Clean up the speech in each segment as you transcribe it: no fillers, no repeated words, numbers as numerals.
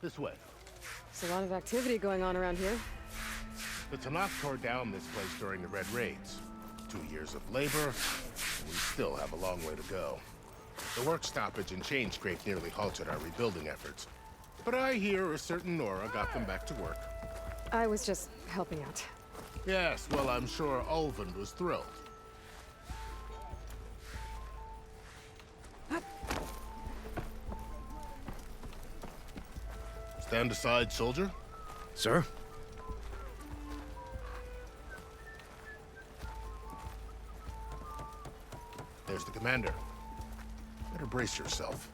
This way. There's a lot of activity going on around here. The Tanakh tore down this place during the Red Raids. 2 years of labor, and we still have a long way to go. The work stoppage and chain scrape nearly halted our rebuilding efforts. But I hear a certain Nora got them back to work. I was just helping out. Yes, well, I'm sure Ulvund was thrilled. Stand aside, soldier. Sir? There's the commander. Better brace yourself.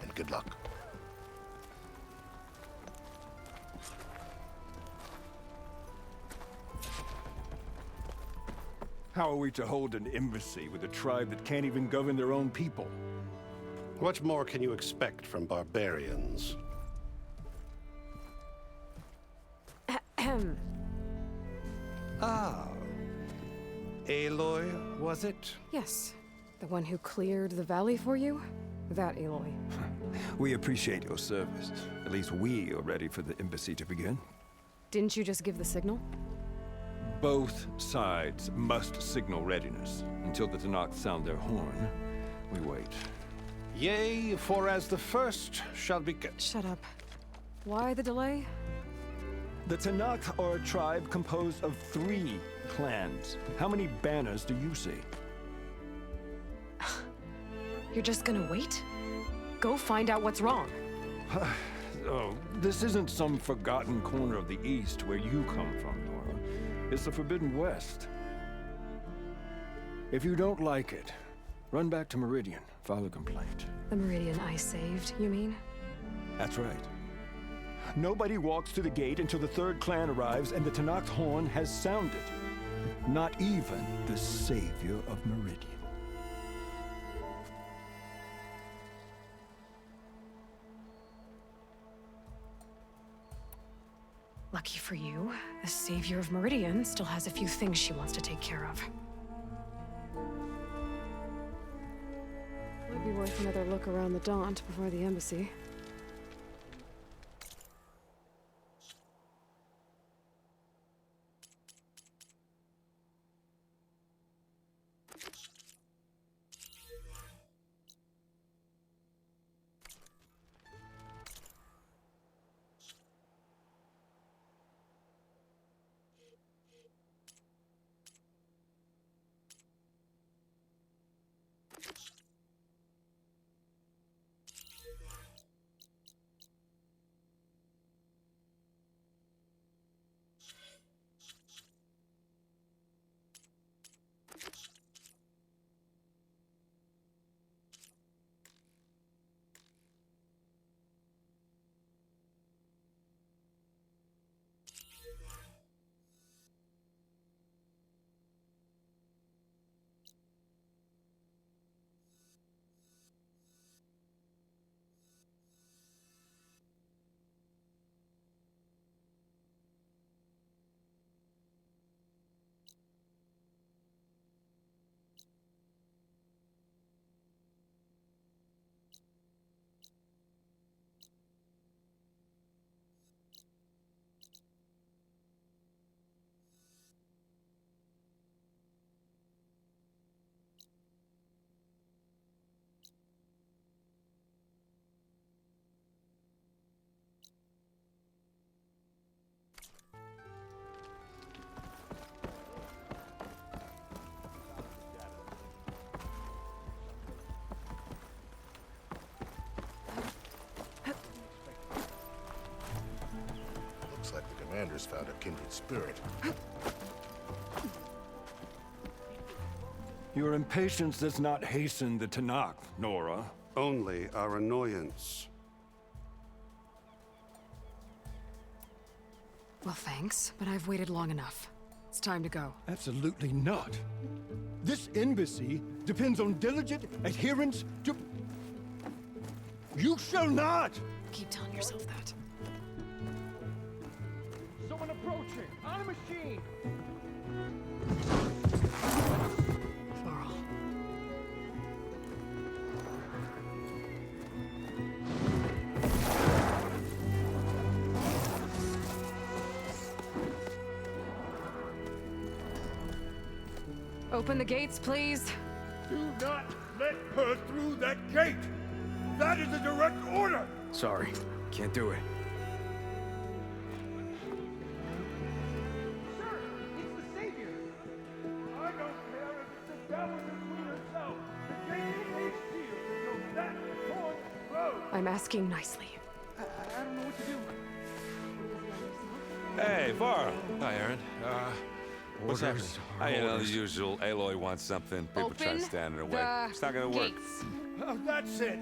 And good luck. How are we to hold an embassy with a tribe that can't even govern their own people? What more can you expect from barbarians? Ah. Aloy, was it? Yes. The one who cleared the valley for you? That Aloy. We appreciate your service. At least we are ready for the embassy to begin. Didn't you just give the signal? Both sides must signal readiness. Until the Tanakh sound their horn, we wait. Yea, for as the first shall be... Shut up. Why the delay? The Tanakh are a tribe composed of 3 clans. How many banners do you see? You're just gonna wait? Go find out what's wrong. Oh, this isn't some forgotten corner of the East where you come from, Nora. It's the Forbidden West. If you don't like it, run back to Meridian, file a complaint. The Meridian I saved, you mean? That's right. Nobody walks to the gate until the 3rd clan arrives and the Tanakh horn has sounded. Not even the savior of Meridian. Lucky for you, the savior of Meridian still has a few things she wants to take care of. Might be worth another look around the Daunt before the embassy. Looks like the commander's found a kindred spirit. Your impatience does not hasten the Tanakh, Nora. Only our annoyance. Well, thanks, but I've waited long enough. It's time to go. Absolutely not. This embassy depends on diligent adherence to... You shall not! Keep telling yourself that. Someone approaching! On a machine! Laurel. Open the gates, please. Do not let her through that gate! That is a direct order! Sorry, can't do it. Sir, it's the Savior! I don't care if it's the devil or Queen herself! The gate is sealed until that horn blows! I'm asking nicely. I don't know what to do. Hey, Varl. Hi, Aaron. What's happening? You know, the usual. Aloy wants something. People try to stand in her way. It's not gonna work. Oh, that's it!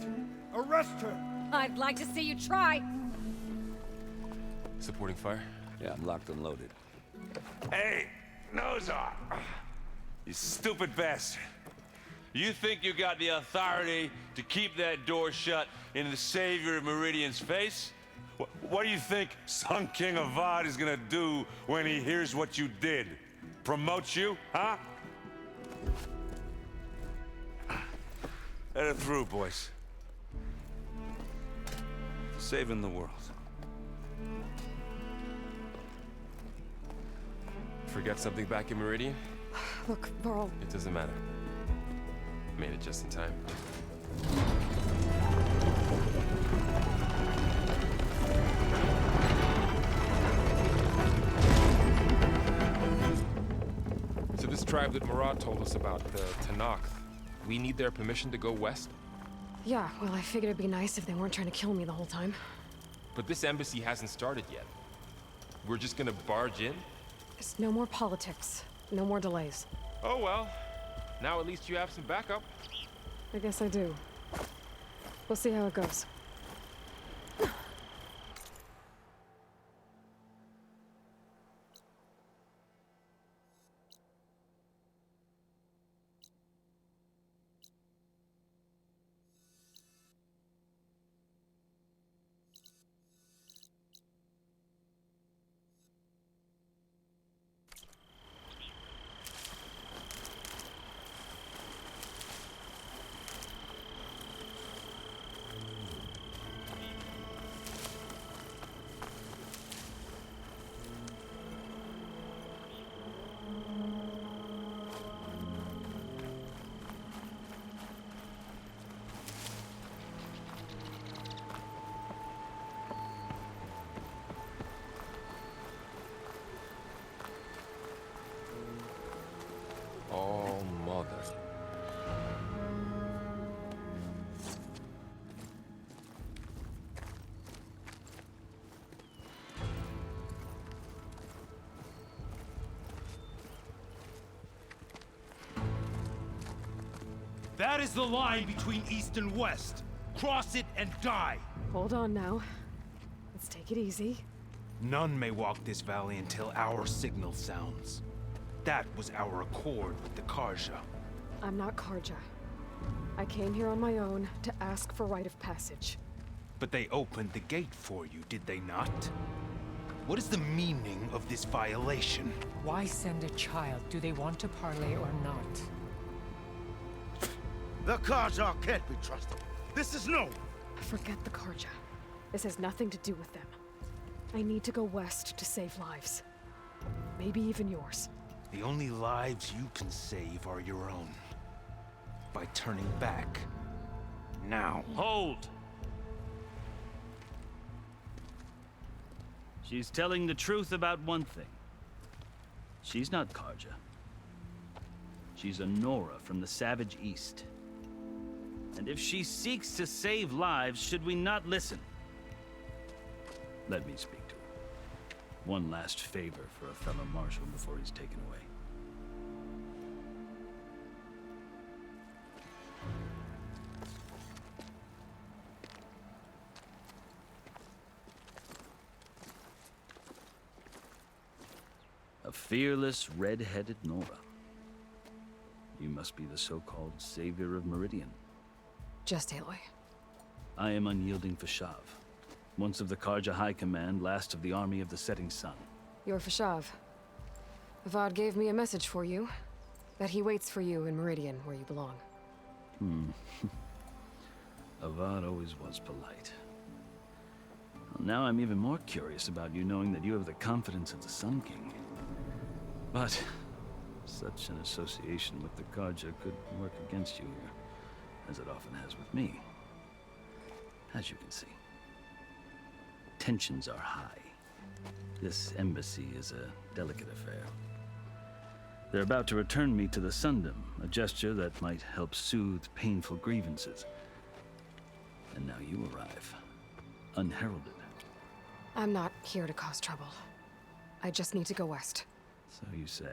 Arrest her! I'd like to see you try. Supporting fire? Yeah, I'm locked and loaded. Hey, Nozar! You stupid bastard. You think you got the authority to keep that door shut in the Savior of Meridian's face? What do you think Sun King Avad is gonna do when he hears what you did? Promote you, huh? Let her through, boys. Saving the world. Forget something back in Meridian? Look, Varl, It doesn't matter. Made it just in time. So this tribe that Murad told us about, the Tenakth, we need their permission to go west? yeah, well, I figured it'd be nice if they weren't trying to kill me the whole time. But this embassy hasn't started yet. We're just gonna barge in? There's no more politics. No more delays. Oh well. Now at least you have some backup. I guess I do. We'll see how it goes. Oh, mother. That is the line between East and West. Cross it and die. Hold on now. Let's take it easy. None may walk this valley until our signal sounds. That was our accord with the Karja. I'm not Karja. I came here on my own to ask for rite of passage. But they opened the gate for you, did they not? What is the meaning of this violation? Why send a child? Do they want to parley or not? The Karja can't be trusted. This is no. Forget the Karja. This has nothing to do with them. I need to go west to save lives. Maybe even yours. The only lives you can save are your own. By turning back. Now. Hold! She's telling the truth about one thing. She's not Karja. She's a Nora from the Savage East. And if she seeks to save lives, should we not listen? Let me speak to her. One last favor for a fellow marshal before he's taken away. A fearless, red-headed Nora. You must be the so-called Savior of Meridian. Just Aloy. I am Unyielding Fashav. Once of the Karja High Command, last of the Army of the Setting Sun. You're Fashav. Avad gave me a message for you. That he waits for you in Meridian, where you belong. Avad always was polite. Well, now I'm even more curious about you knowing that you have the confidence of the Sun King. But Such an association with the Karja could work against you here, as it often has with me. As you can see, tensions are high. This embassy is a delicate affair. They're about to return me to the Sundom, a gesture that might help soothe painful grievances. And now you arrive, unheralded. I'm not here to cause trouble. I just need to go west. So you say.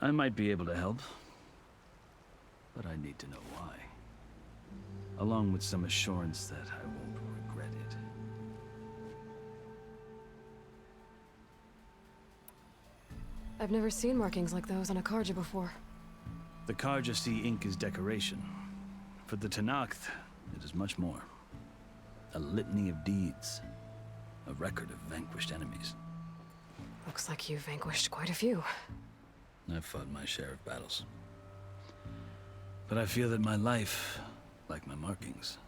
I might be able to help, but I need to know why. Along with some assurance that I won't regret it. I've never seen markings like those on a Karja before. The Karja see ink as decoration. For the Tenakth, it is much more. A litany of deeds. A record of vanquished enemies. Looks like you've vanquished quite a few. I've fought my share of battles. But I feel that my life, like my markings,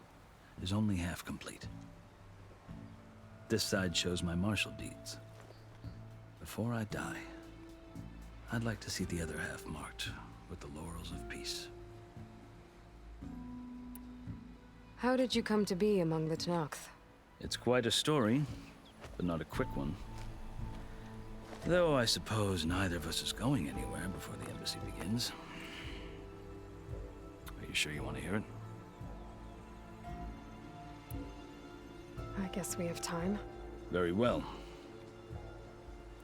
is only half complete. This side shows my martial deeds. Before I die, I'd like to see the other half marked with the laurels of peace. How did you come to be among the Tenakth? It's quite a story, but not a quick one. Though I suppose neither of us is going anywhere before the embassy begins. Are you sure you want to hear it? I guess we have time. Very well.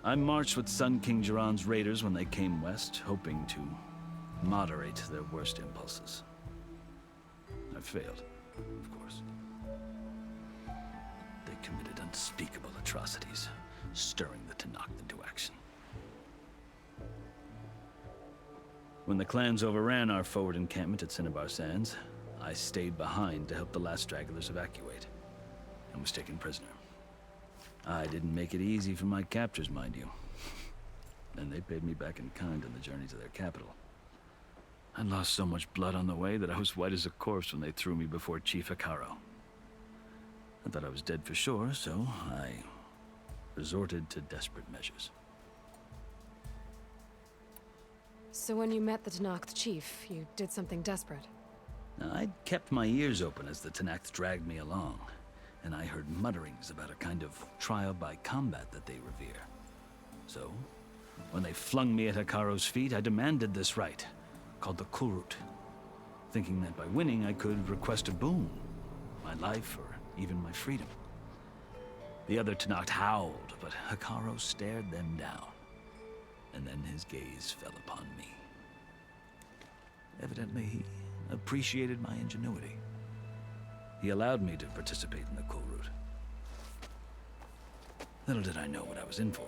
I marched with Sun King Jiran's raiders when they came west, hoping to moderate their worst impulses. I failed, of course. They committed unspeakable atrocities, stirring the Tenakth into action. When the clans overran our forward encampment at Cinnabar Sands, I stayed behind to help the last stragglers evacuate, and was taken prisoner. I didn't make it easy for my captors, mind you. And they paid me back in kind on the journey to their capital. I lost so much blood on the way that I was white as a corpse when they threw me before Chief Hekarro. I thought I was dead for sure, so I resorted to desperate measures. So when you met the Tenakth chief, you did something desperate? Now, I'd kept my ears open as the Tenakth dragged me along, and I heard mutterings about a kind of trial by combat that they revere. So, when they flung me at Hekarro's feet, I demanded this rite, called the Kulrut, thinking that by winning I could request a boon, my life or even my freedom. The other Tenakth howled, but Hekarro stared them down, and then his gaze fell upon me. Evidently, he appreciated my ingenuity. He allowed me to participate in the Kulrut. Little did I know what I was in for.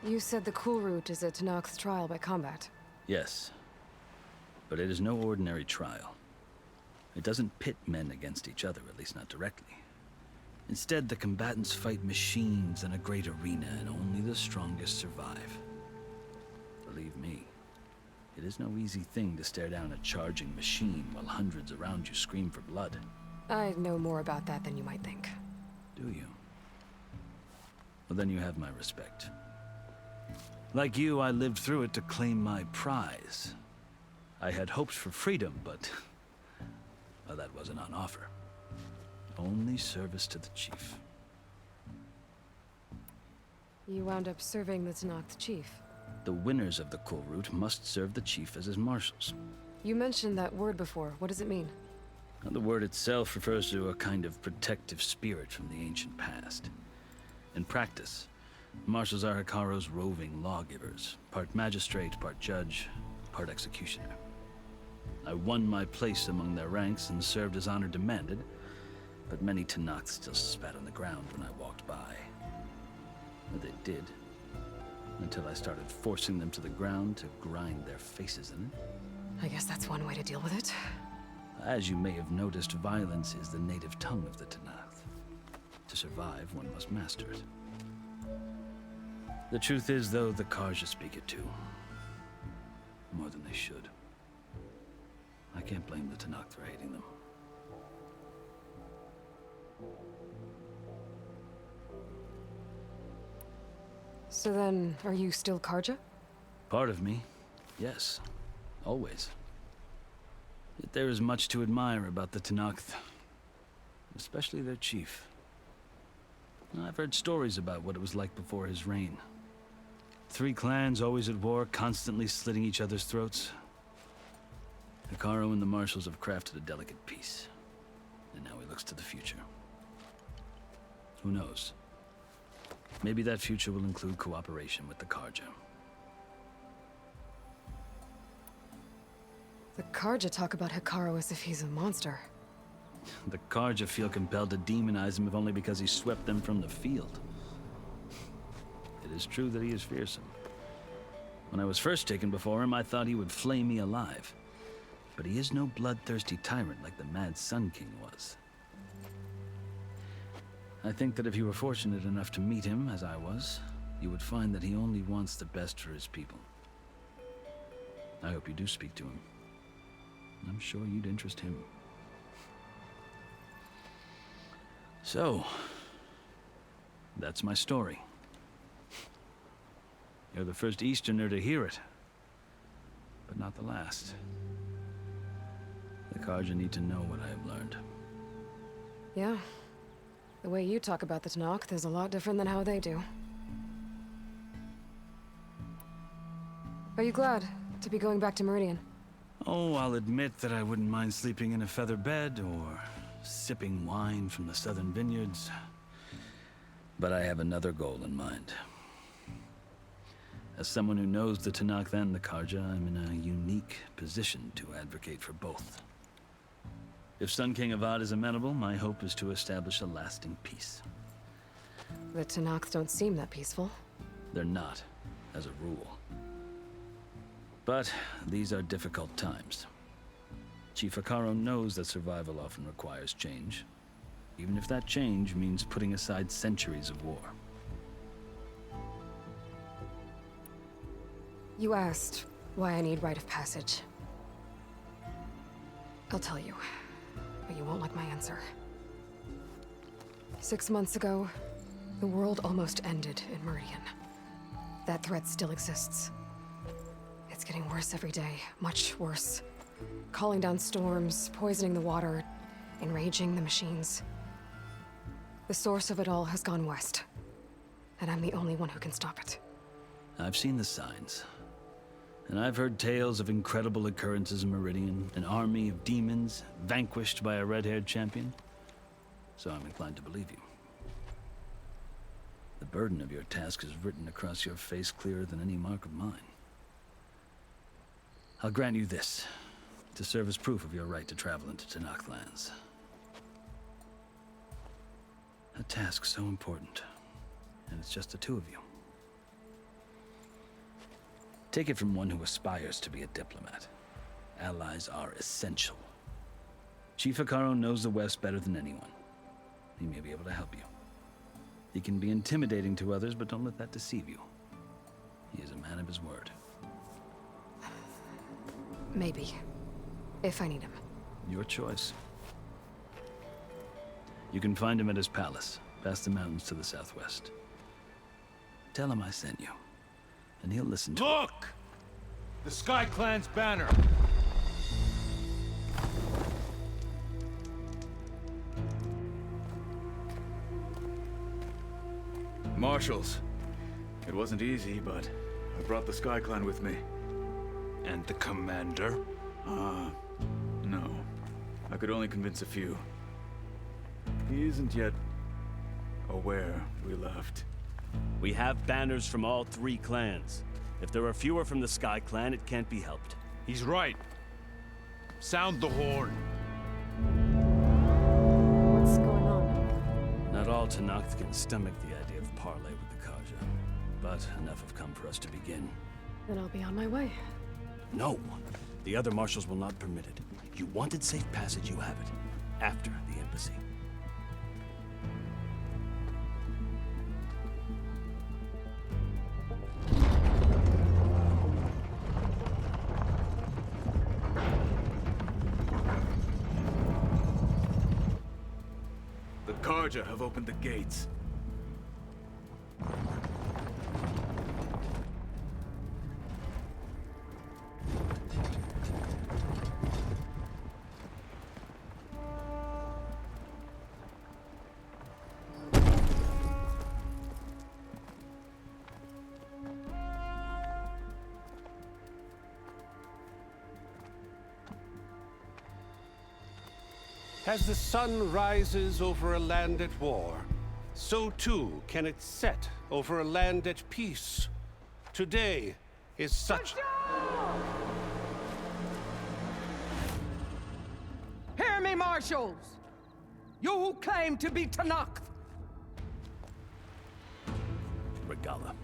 You said the Kulrut is a Tenakth trial by combat. Yes, but it is no ordinary trial. It doesn't pit men against each other, at least not directly. Instead, the combatants fight machines in a great arena, and only the strongest survive. Believe me, it is no easy thing to stare down a charging machine while hundreds around you scream for blood. I know more about that than you might think. Do you? Well, then you have my respect. Like you, I lived through it to claim my prize. I had hoped for freedom, but well, that wasn't on offer. Only service to the chief. You wound up serving the Tenakth chief. The winners of the Kulrut must serve the chief as his marshals. You mentioned that word before. What does it mean? Now, the word itself refers to a kind of protective spirit from the ancient past. In practice, marshals are Hekarro's roving lawgivers, part magistrate, part judge, part executioner. I won my place among their ranks and served as honor demanded, but many Tenakth still spat on the ground when I walked by. Or they did, until I started forcing them to the ground to grind their faces in it. I guess that's one way to deal with it. As you may have noticed, violence is the native tongue of the Tenakth. To survive, one must master it. The truth is, though, the Karja speak it too. More than they should. I can't blame the Tenakth for hating them. So then, are you still Karja? Part of me, yes. Always. Yet there is much to admire about the Tenakth. Especially their chief. I've heard stories about what it was like before his reign. 3 clans always at war, constantly slitting each other's throats. Hekarro and the Marshals have crafted a delicate peace. And now he looks to the future. Who knows? Maybe that future will include cooperation with the Karja. The Karja talk about Hekarro as if he's a monster. The Karja feel compelled to demonize him if only because he swept them from the field. It is true that he is fearsome. When I was first taken before him, I thought he would flay me alive. But he is no bloodthirsty tyrant like the Mad Sun King was. I think that if you were fortunate enough to meet him, as I was, you would find that he only wants the best for his people. I hope you do speak to him. I'm sure you'd interest him. So, that's my story. You're the first Easterner to hear it, but not the last. The Karja need to know what I have learned. Yeah. The way you talk about the Tenakth is a lot different than how they do. Are you glad to be going back to Meridian? Oh, I'll admit that I wouldn't mind sleeping in a feather bed or sipping wine from the southern vineyards. But I have another goal in mind. As someone who knows the Tenakth and the Karja, I'm in a unique position to advocate for both. If Sun King Avad is amenable, my hope is to establish a lasting peace. The Tenakth don't seem that peaceful. They're not, as a rule. But these are difficult times. Chief Hekarro knows that survival often requires change, even if that change means putting aside centuries of war. You asked why I need rite of passage. I'll tell you, but you won't like my answer. 6 months ago, the world almost ended in Meridian. That threat still exists. It's getting worse every day, much worse. Calling down storms, poisoning the water, enraging the machines. The source of it all has gone west, and I'm the only one who can stop it. I've seen the signs. And I've heard tales of incredible occurrences in Meridian, an army of demons vanquished by a red-haired champion. So I'm inclined to believe you. The burden of your task is written across your face clearer than any mark of mine. I'll grant you this, to serve as proof of your right to travel into Tenakth lands. A task so important, and it's just the 2 of you. Take it from one who aspires to be a diplomat. Allies are essential. Chief Hekarro knows the West better than anyone. He may be able to help you. He can be intimidating to others, but don't let that deceive you. He is a man of his word. Maybe. If I need him. Your choice. You can find him at his palace, past the mountains to the southwest. Tell him I sent you, and he'll listen to Look! The Sky Clan's banner! Marshals. It wasn't easy, but I brought the Sky Clan with me. And the commander? No. I could only convince a few. He isn't yet aware we left. We have banners from all 3 clans. If there are fewer from the Sky Clan, it can't be helped. He's right. Sound the horn. What's going on? Not all Tenakth can stomach the idea of parley with the Karja, but enough have come for us to begin. Then I'll be on my way. No. The other marshals will not permit it. You wanted safe passage, you have it. After the embassy. The Karja have opened the gates. As the sun rises over a land at war, so too can it set over a land at peace. Today is such... Hear me, marshals! You who claim to be Tenakth! Regalla.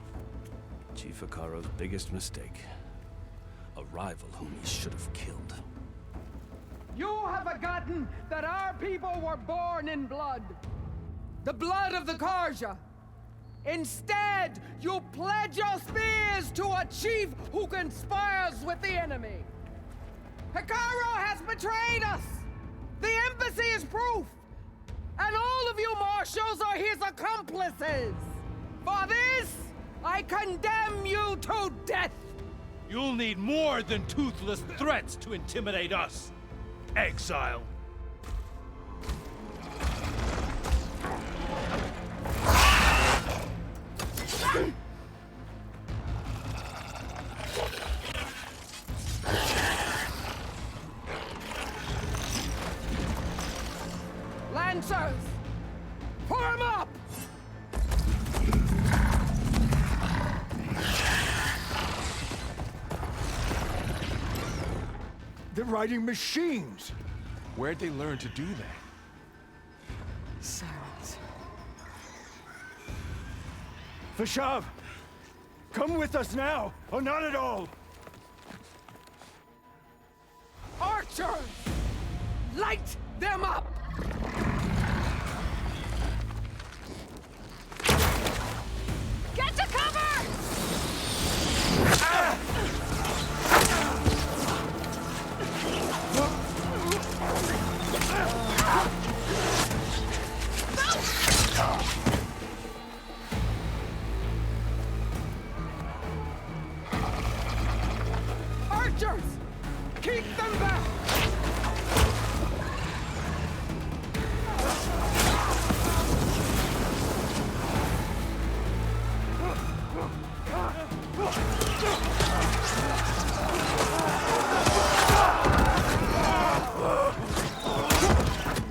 Chief Hekarro's biggest mistake. A rival whom he should have killed. You have forgotten that our people were born in blood. The blood of the Carja. Instead, you pledge your spears to a chief who conspires with the enemy. Hekarro has betrayed us! The embassy is proof! And all of you marshals are his accomplices! For this, I condemn you to death! You'll need more than toothless threats to intimidate us, exile. Lancers! Form up! They're riding machines! Where'd they learn to do that? Silence. Vashav! Come with us now, or not at all! Archers! Light them up! Get to cover! Archers! Keep them back!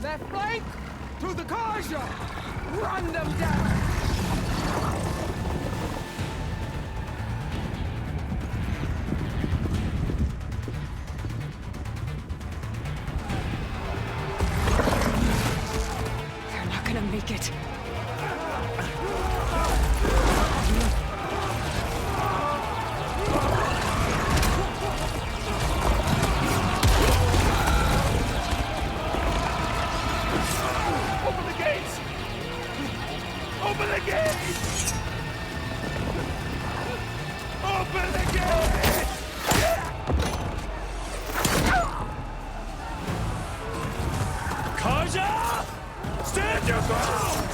Left flank! To the Carja! Run them down! They're not gonna make it. Open the gates! Open the gates! Open the gates! Carja! Stand your ground!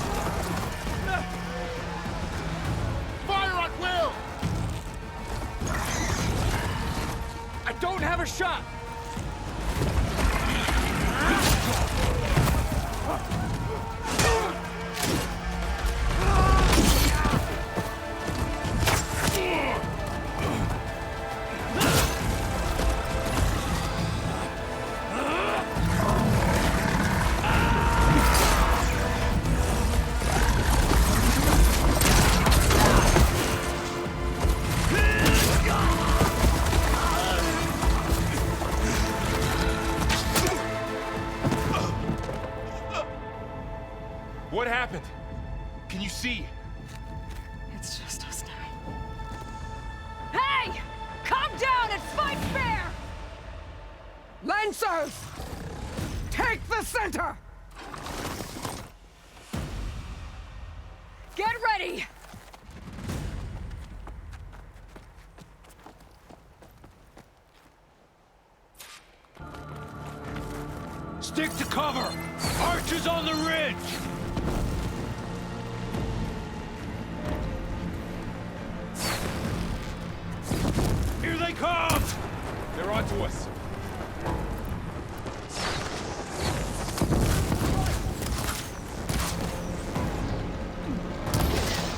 Fire on will! I don't have a shot! What happened? Can you see? It's just us now. Hey! Calm down and fight fair! Lancers! Take the center! Get ready! Stick to cover! Archers on the ridge! Here they come! They're onto us.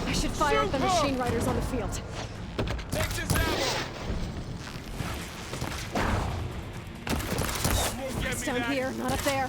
I should fire at the machine riders on the field. Take this ammo! Won't get It's me down that. here, not up there.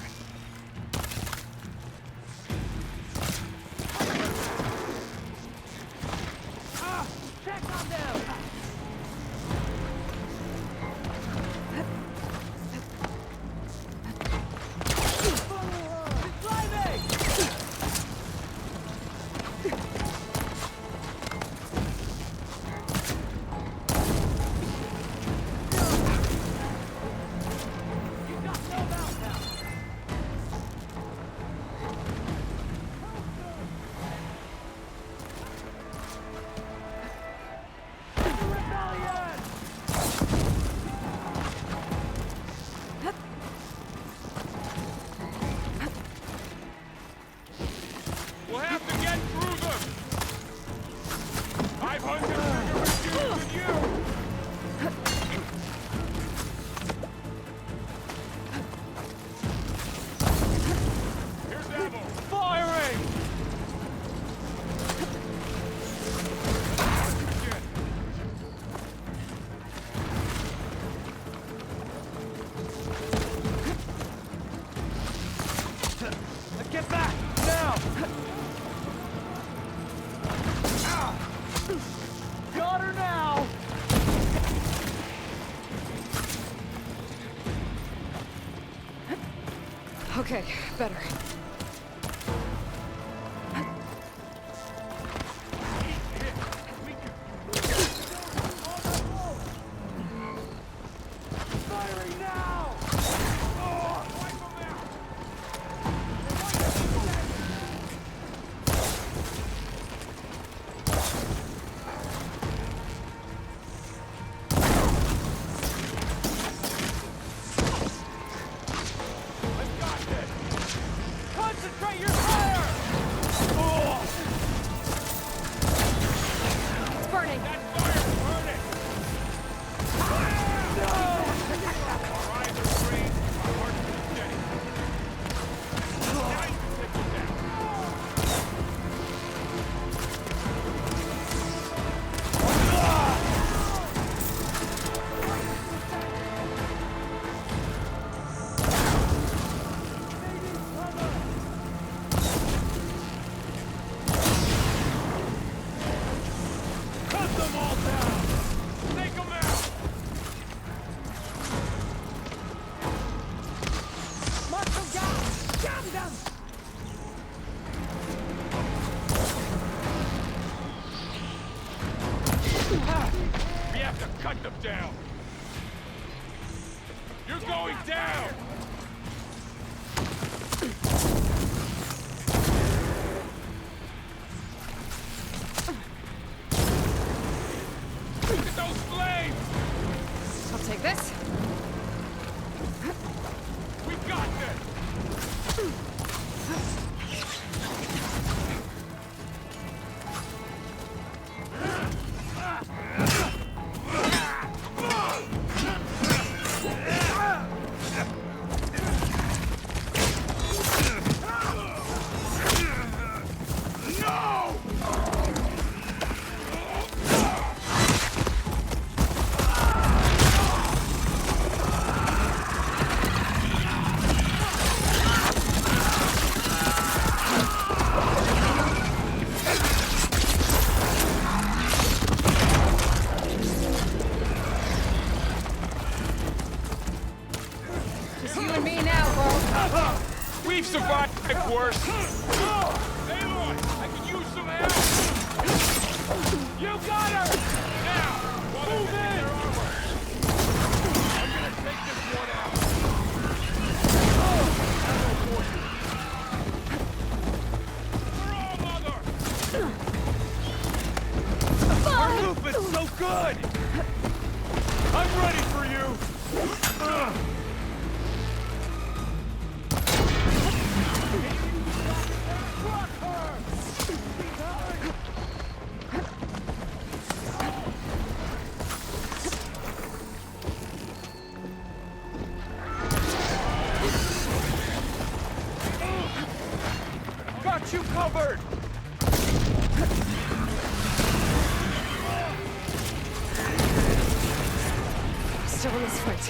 Okay, better. Firing now! Concentrate your fire! Burning! That fire's burning! All right, they're free. Our heart's been steady. Now you can take them down. Cut them all down! Take them out! Marshal down! Jam them! We have to cut them down! You're going down! Look at those flames! I'll take this. We got this! Just you and me now, Bo. We've survived worse! Aloy, I can use some help! You got her! Now, move in! Their armor. I'm gonna take this one out. Ammo for you. For all, mother! Our movement's so good! I'm ready for you! Got you covered! Still in this fight.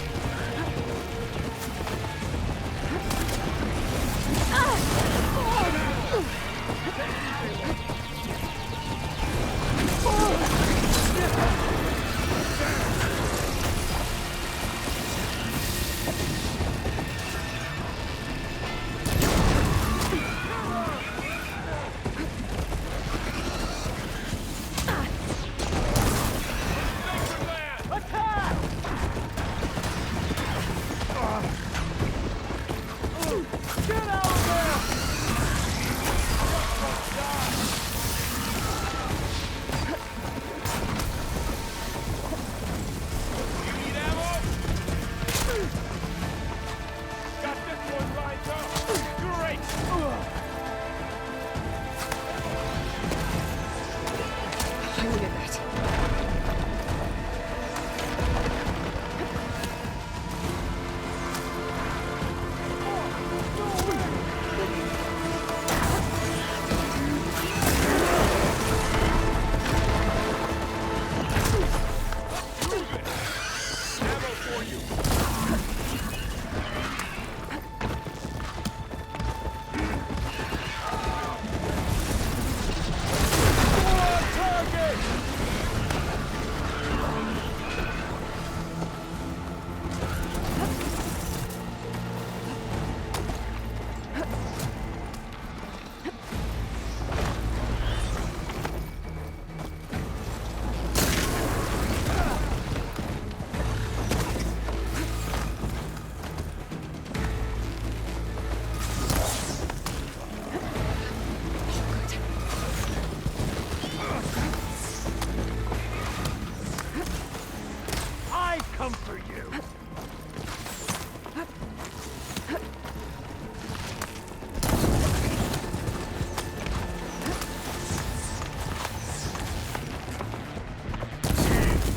come for you.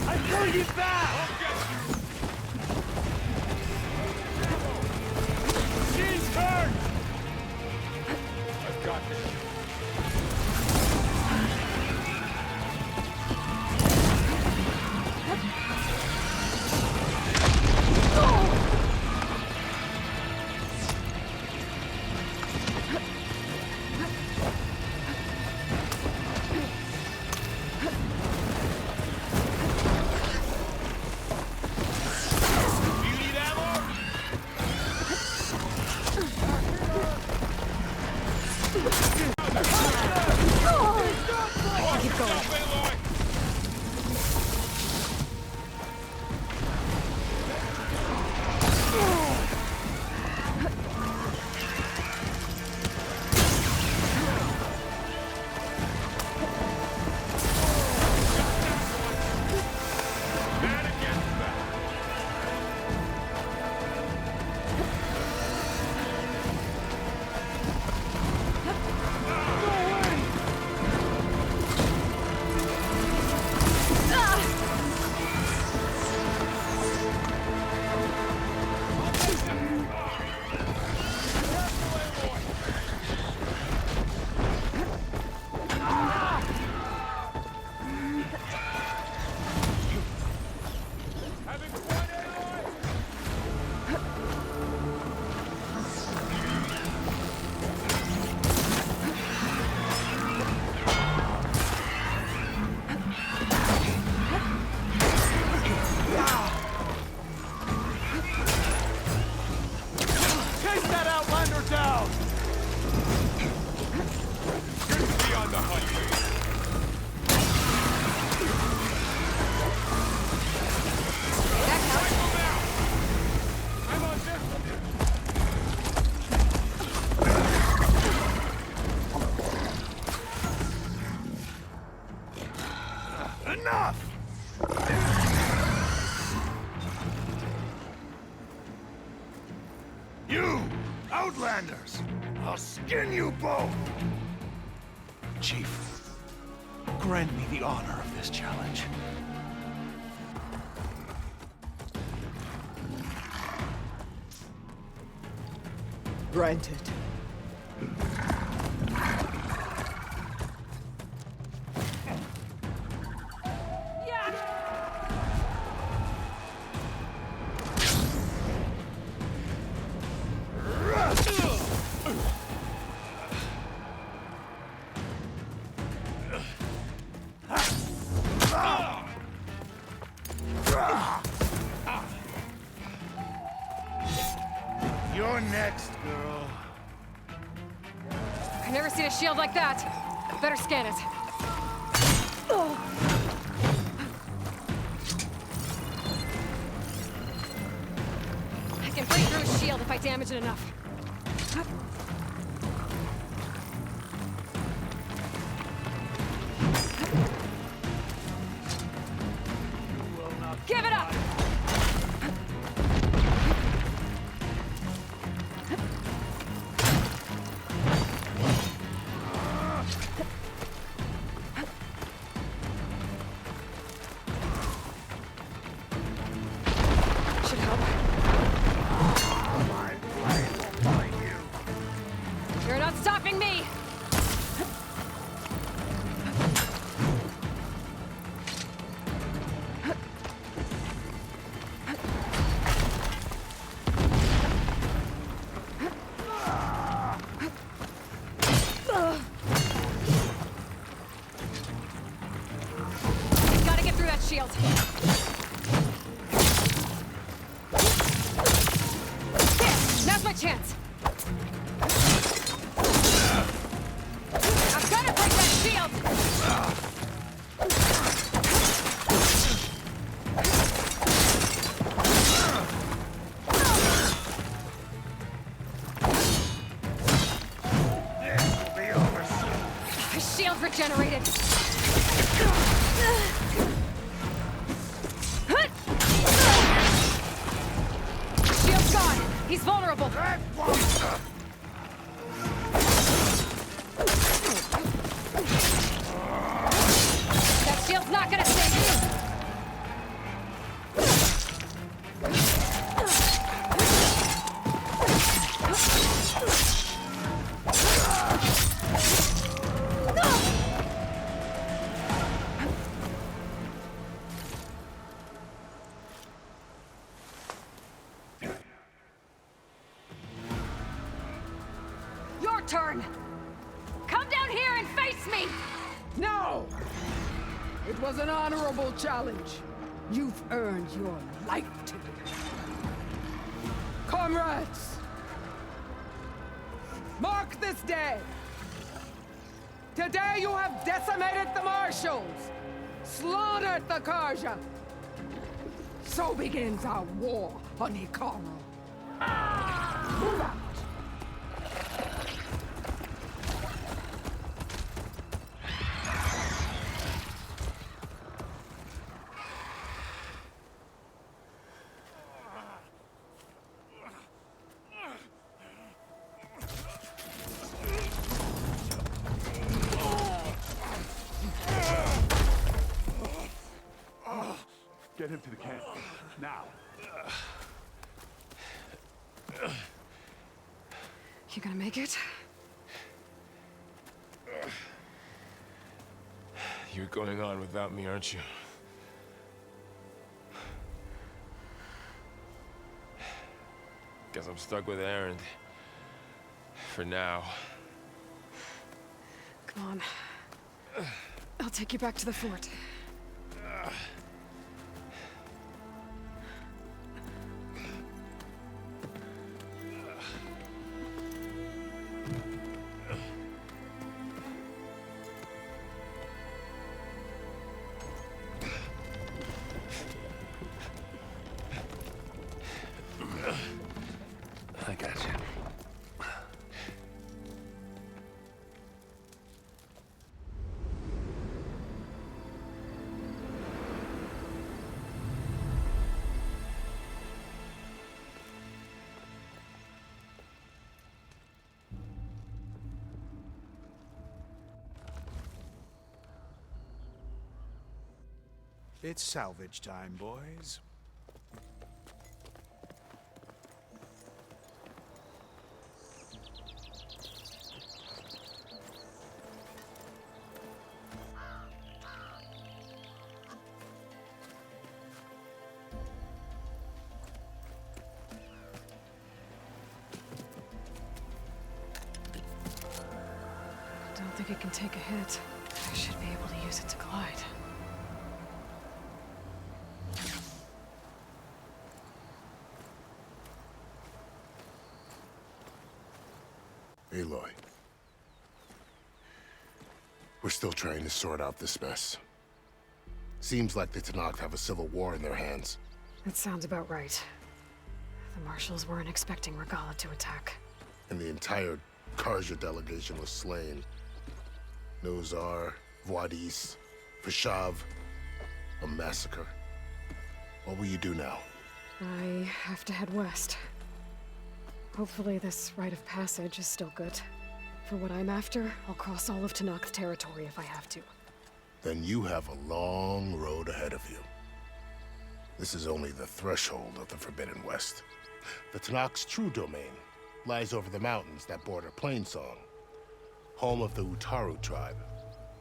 I pull you back! She's hurt! I've got this. You! Outlanders! I'll skin you both! Chief, grant me the honor of this challenge. Granted. You're next, girl. I've never seen a shield like that. Better scan it. I can break through a shield if I damage it enough. Give it up! Should help. My blade will find you. You're not stopping me! Gotta get through that shield. There! Now's my chance! I've gotta break that shield! This will be over soon. My shield regenerated! He's vulnerable! That shield's not gonna save you! Your turn! Come down here and face me! No! It was an honorable challenge. You've earned your life today. Comrades! Mark this day! Today you have decimated the Marshals! Slaughtered the Karja! So begins our war on Hikaru. Move out! Get him to the camp. Now. You gonna make it? You're going on without me, aren't you? Guess I'm stuck with Erend. For now. Come on. I'll take you back to the fort. I got you. It's salvage time, boys. Don't think it can take a hit. I should be able to use it to glide. Aloy. We're still trying to sort out this mess. Seems like the Tenakth have a civil war in their hands. That sounds about right. The Marshals weren't expecting Regalla to attack. And the entire Karja delegation was slain. Nozar, Vuadis, Vashav. A massacre. What will you do now? I have to head west. Hopefully this rite of passage is still good. For what I'm after, I'll cross all of Tenakth territory if I have to. Then you have a long road ahead of you. This is only the threshold of the Forbidden West. The Tenakth's true domain lies over the mountains that border Plainsong, home of the Utaru tribe.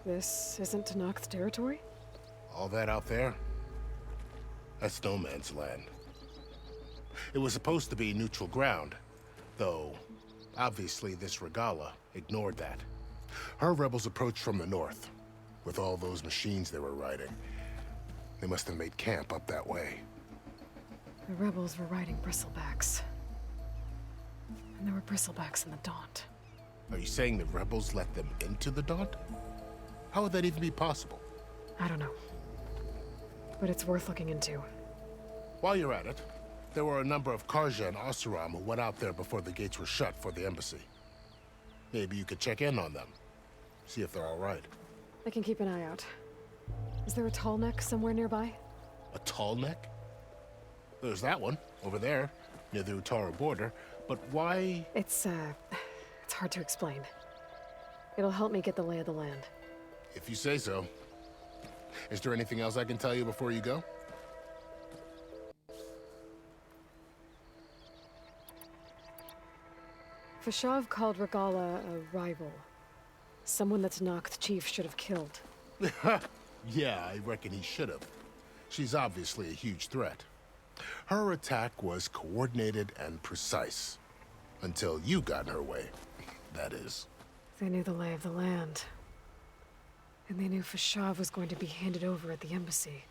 This isn't Tenakth territory? All that out there? That's no man's land. It was supposed to be neutral ground, though obviously this Regalla ignored that. Her rebels approached from the north, with all those machines they were riding. They must have made camp up that way. The rebels were riding bristlebacks. And there were bristlebacks in the Daunt. Are you saying the rebels let them into the Daunt? How would that even be possible? I don't know. But it's worth looking into. While you're at it, there were a number of Karja and Oseram who went out there before the gates were shut for the embassy. Maybe you could check in on them. See if they're all right. I can keep an eye out. Is there a tall neck somewhere nearby? A tall neck? There's that one, over there. near the Utaru border, but why? It's hard to explain. It'll help me get the lay of the land. If you say so. Is there anything else I can tell you before you go? Fashav called Regala a rival. Someone that Tenakth chief should have killed. Yeah, I reckon he should have. She's obviously a huge threat. Her attack was coordinated and precise. Until you got in her way, that is. They knew the lay of the land. And they knew Fashav was going to be handed over at the embassy.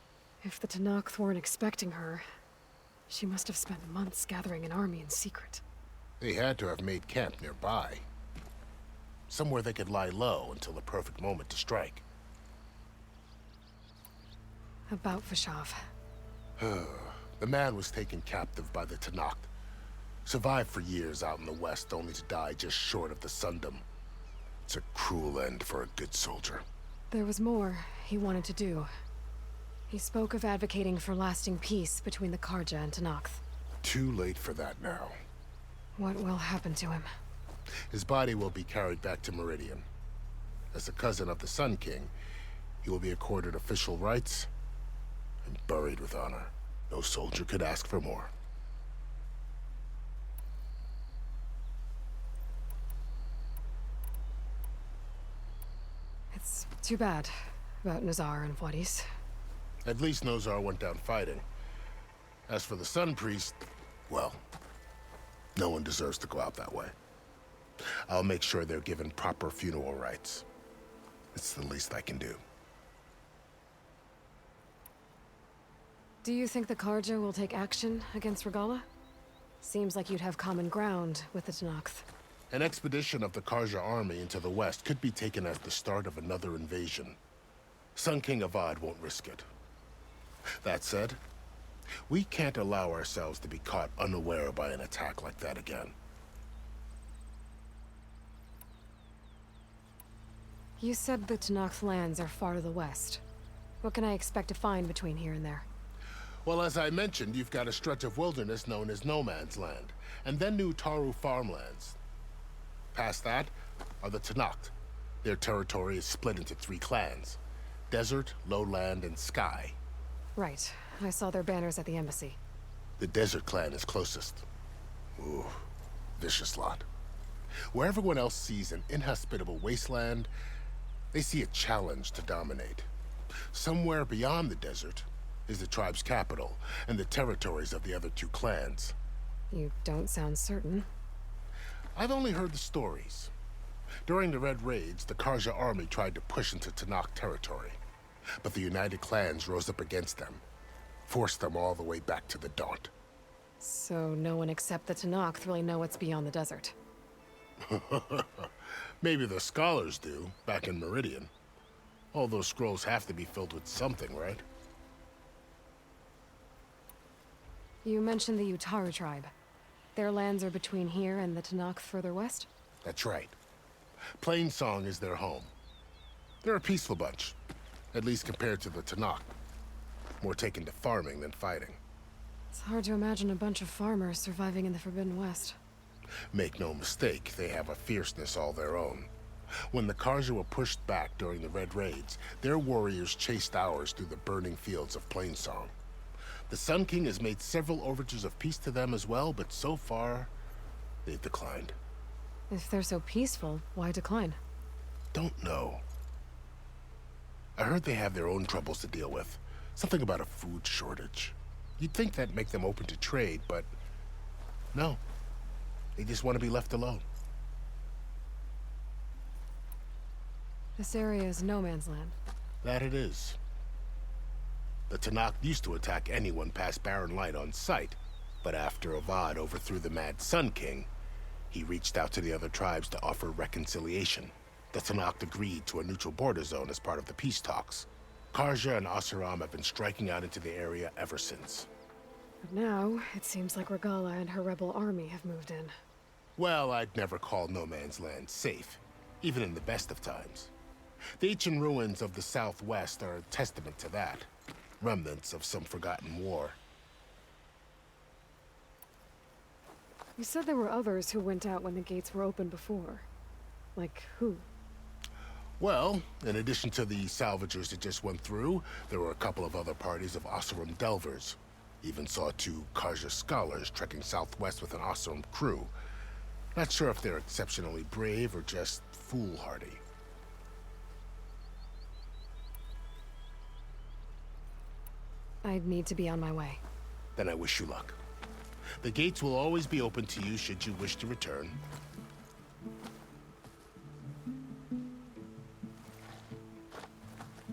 If the Tenakth weren't expecting her, she must have spent months gathering an army in secret. They had to have made camp nearby. Somewhere they could lie low until the perfect moment to strike. About Fashav. The man was taken captive by the Tenakth. Survived for years out in the west, only to die just short of the Sundom. It's a cruel end for a good soldier. There was more he wanted to do. He spoke of advocating for lasting peace between the Karja and Tenakth. Too late for that now. What will happen to him? His body will be carried back to Meridian. As a cousin of the Sun King, he will be accorded official rights and buried with honor. No soldier could ask for more. It's too bad about Nazar and Wadis. At least Nozar went down fighting. As for the Sun Priest, well, no one deserves to go out that way. I'll make sure they're given proper funeral rites. It's the least I can do. Do you think the Karja will take action against Regala? Seems like you'd have common ground with the Tenakth. An expedition of the Karja army into the west could be taken as the start of another invasion. Sun King Avad won't risk it. That said, we can't allow ourselves to be caught unaware by an attack like that again. You said the Tenakth lands are far to the west. What can I expect to find between here and there? Well, as I mentioned, you've got a stretch of wilderness known as No Man's Land, and then New Utaru farmlands. Past that are the Tenakth. Their territory is split into 3 clans: Desert, Lowland, and Sky. Right. I saw their banners at the embassy. The Desert clan is closest. Ooh, vicious lot. Where everyone else sees an inhospitable wasteland, they see a challenge to dominate. Somewhere beyond the desert is the tribe's capital and the territories of the other 2 clans. You don't sound certain. I've only heard the stories. During the Red Raids, the Karja army tried to push into Tenakth territory, but the United Clans rose up against them, forced them all the way back to the Daunt. So no one except the Tenakth really know what's beyond the desert. Maybe the scholars do, back in Meridian. All those scrolls have to be filled with something, right? You mentioned the Utaru tribe. Their lands are between here and the Tenakth further west? That's right. Plainsong is their home. They're a peaceful bunch, at least compared to the Tenakth. More taken to farming than fighting. It's hard to imagine a bunch of farmers surviving in the Forbidden West. Make no mistake, they have a fierceness all their own. When the Karja were pushed back during the Red Raids, their warriors chased ours through the burning fields of Plainsong. The Sun King has made several overtures of peace to them as well, but so far, they've declined. If they're so peaceful, why decline? Don't know. I heard they have their own troubles to deal with. Something about a food shortage. You'd think that'd make them open to trade, but no. They just want to be left alone. This area is no man's land. That it is. The Tenakth used to attack anyone past Barren Light on sight, but after Avad overthrew the Mad Sun King, he reached out to the other tribes to offer reconciliation. The Tenakth agreed to a neutral border zone as part of the peace talks. Karja and Oseram have been striking out into the area ever since. But now, it seems like Regala and her rebel army have moved in. Well, I'd never call No Man's Land safe, even in the best of times. The ancient ruins of the Southwest are a testament to that. Remnants of some forgotten war. You said there were others who went out when the gates were open before. Like who? Well, in addition to the salvagers that just went through, there were a couple of other parties of Oseram delvers. Even saw 2 Karja scholars trekking southwest with an Oseram crew. Not sure if they're exceptionally brave or just foolhardy. I'd need to be on my way. Then I wish you luck. The gates will always be open to you should you wish to return.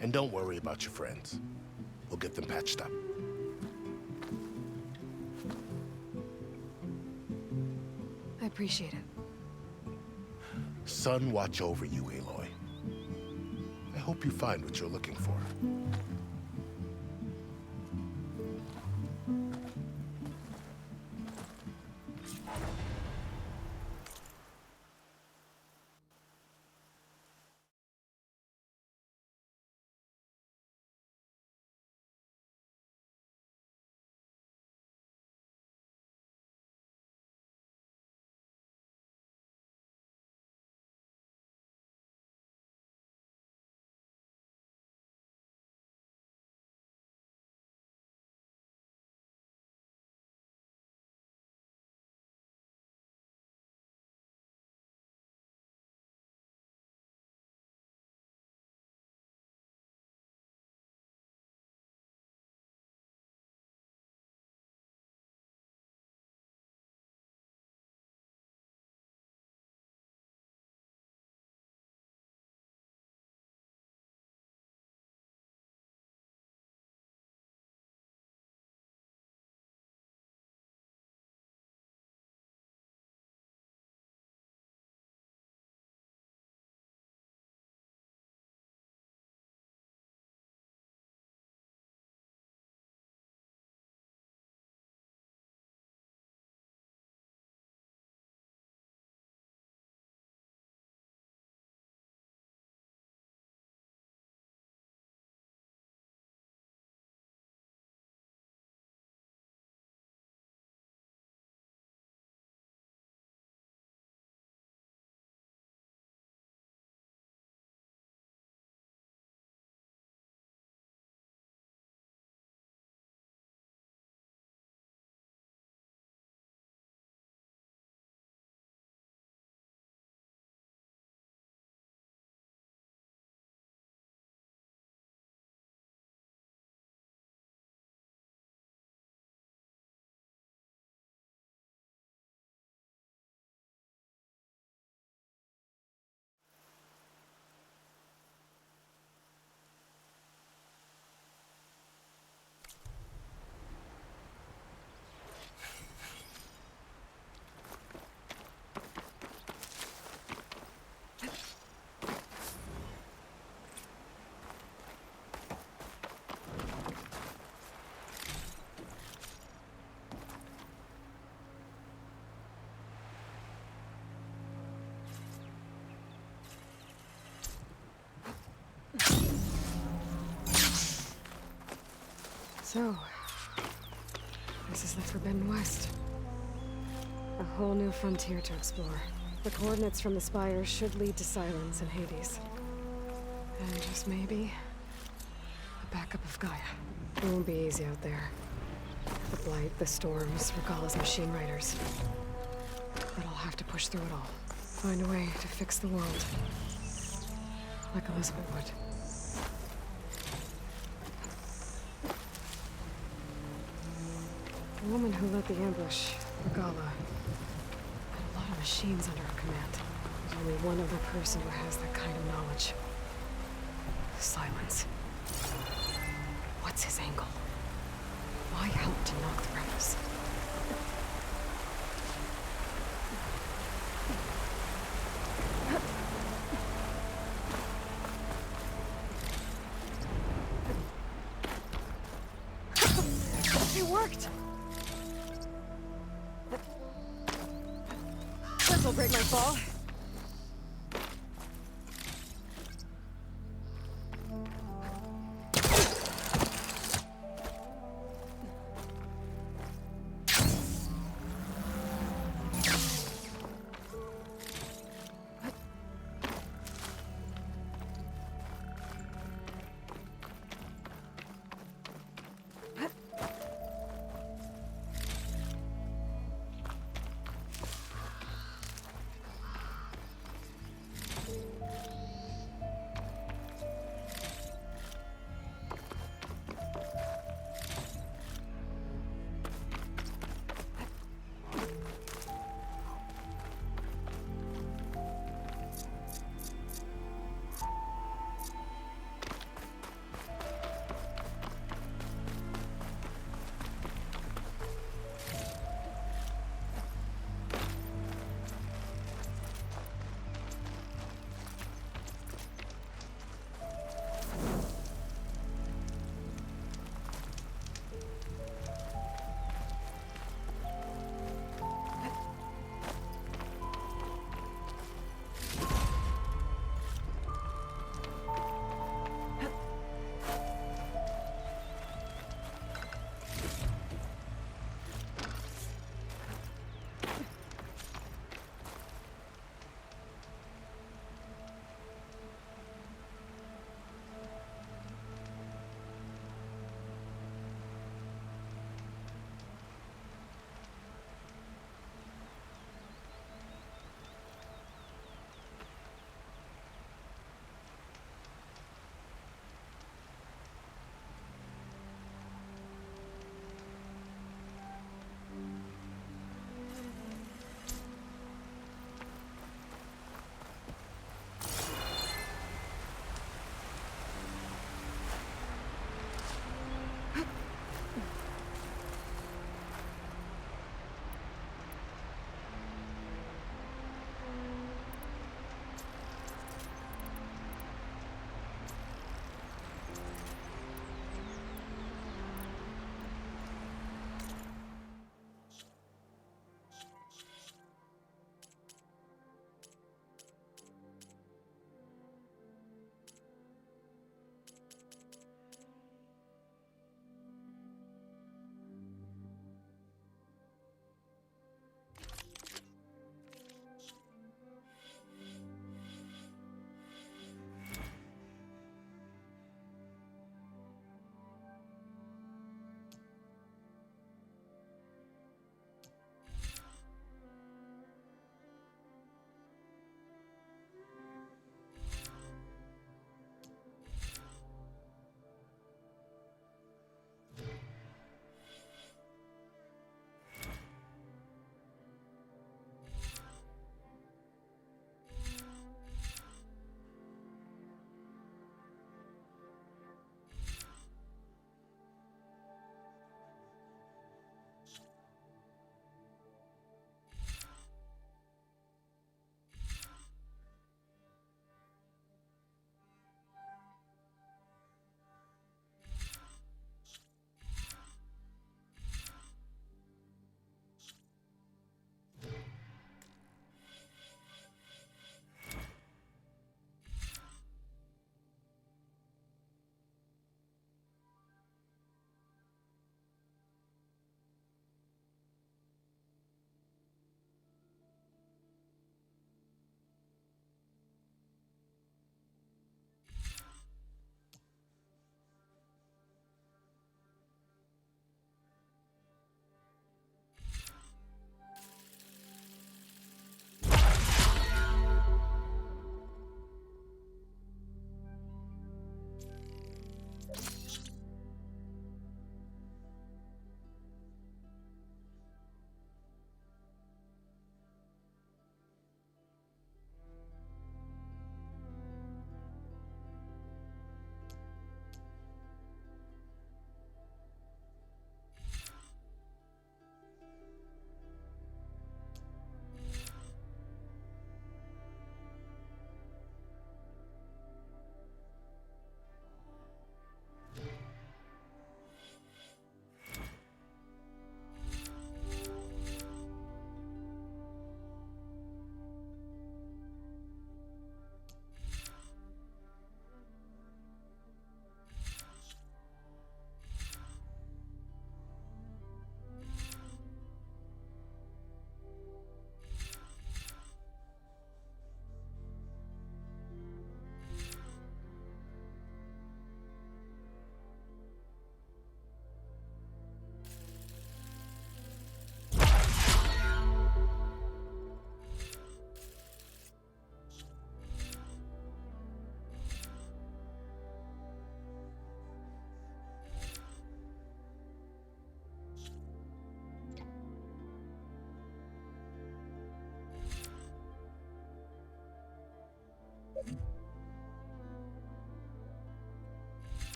And don't worry about your friends. We'll get them patched up. I appreciate it. Sun watch over you, Aloy. I hope you find what you're looking for. So, this is the Forbidden West. A whole new frontier to explore. The coordinates from the spires should lead to Silence and Hades. And just maybe, a backup of Gaia. It won't be easy out there. The Blight, the Storms, Regalla's machine riders. But I'll have to push through it all. Find a way to fix the world. Like Elizabeth would. The woman who led the ambush, Regalla, had a lot of machines under her command. There's only one other person who has that kind of knowledge. Silence. What's his angle? Why help to knock the rebels? It worked! This'll break my fall.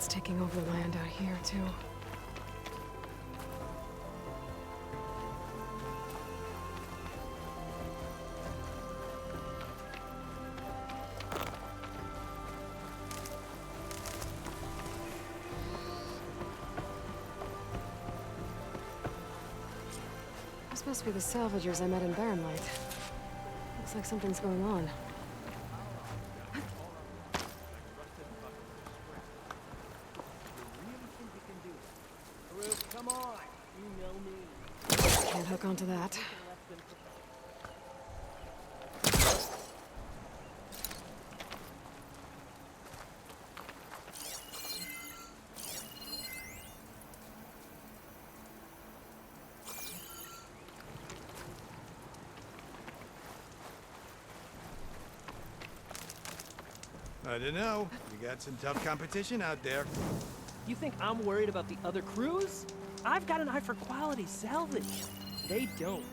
It's taking over land out here, too. This must be the salvagers I met in Barrenlight. Looks like something's going on. Come on, you know me. Can't hook onto that. I don't know. You got some tough competition out there. You think I'm worried about the other crews? I've got an eye for quality salvage. They don't.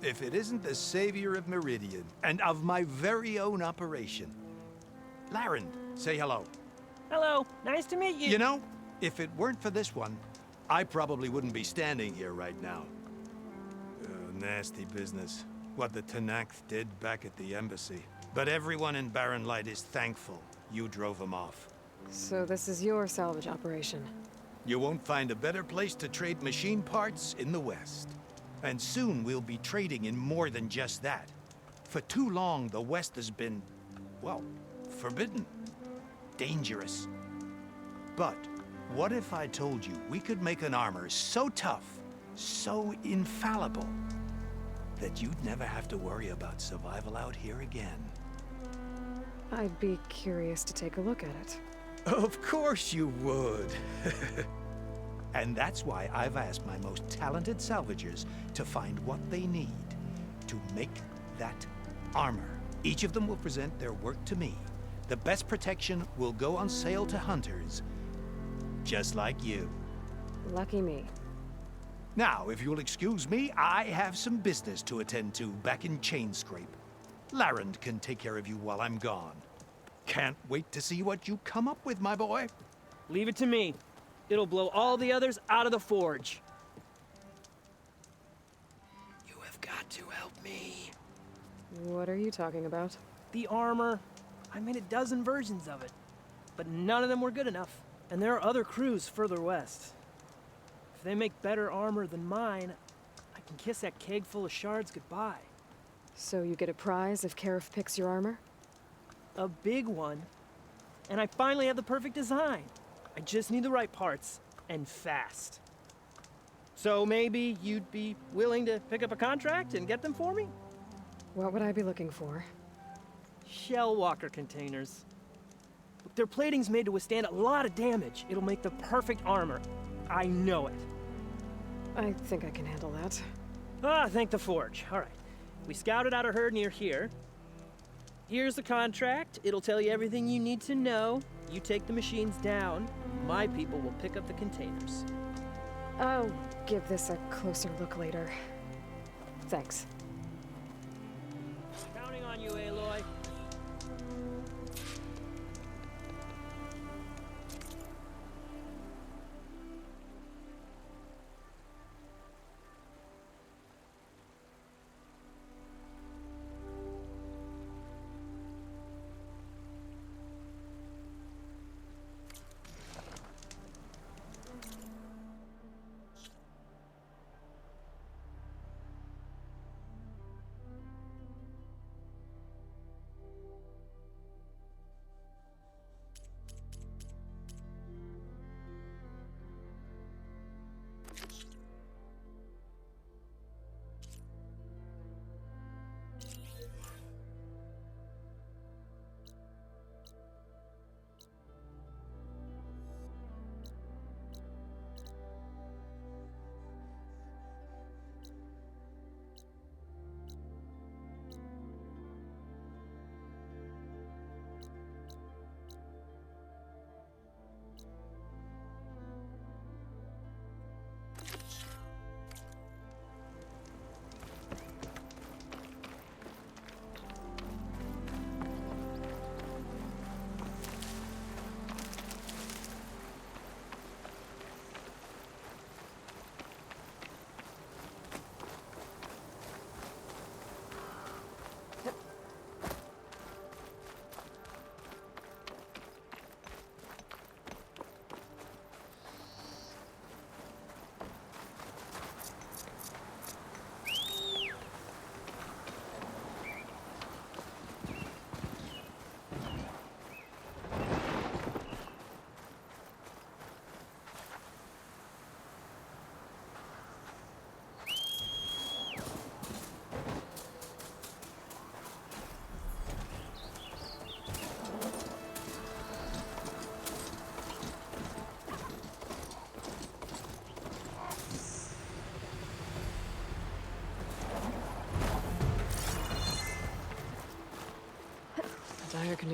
If it isn't the savior of Meridian, and of my very own operation. Larend, say hello. Hello, nice to meet you. You know, if it weren't for this one, I probably wouldn't be standing here right now. Nasty business. What the Tenakth did back at the embassy. But everyone in Barrenlight is thankful you drove them off. So this is your salvage operation? You won't find a better place to trade machine parts in the West. And soon we'll be trading in more than just that. For too long, the West has been, well, forbidden. Dangerous. But what if I told you we could make an armor so tough, so infallible, that you'd never have to worry about survival out here again? I'd be curious to take a look at it. Of course you would. And that's why I've asked my most talented salvagers to find what they need to make that armor. Each of them will present their work to me. The best protection will go on sale to hunters, just like you. Lucky me. Now, if you'll excuse me, I have some business to attend to back in Chainscrape. Larend can take care of you while I'm gone. Can't wait to see what you come up with, my boy. Leave it to me. It'll blow all the others out of the forge. You have got to help me. What are you talking about? The armor. I made a dozen versions of it, but none of them were good enough. And there are other crews further west. If they make better armor than mine, I can kiss that keg full of shards goodbye. So you get a prize if Karif picks your armor? A big one. And I finally have the perfect design. I just need the right parts, and fast. So maybe you'd be willing to pick up a contract and get them for me? What would I be looking for? Shell walker containers. Look, their plating's made to withstand a lot of damage. It'll make the perfect armor. I know it. I think I can handle that. Ah, thank the forge. All right. We scouted out a herd near here. Here's the contract. It'll tell you everything you need to know. You take the machines down. My people will pick up the containers. I'll give this a closer look later. Thanks. Counting on you, Aloy.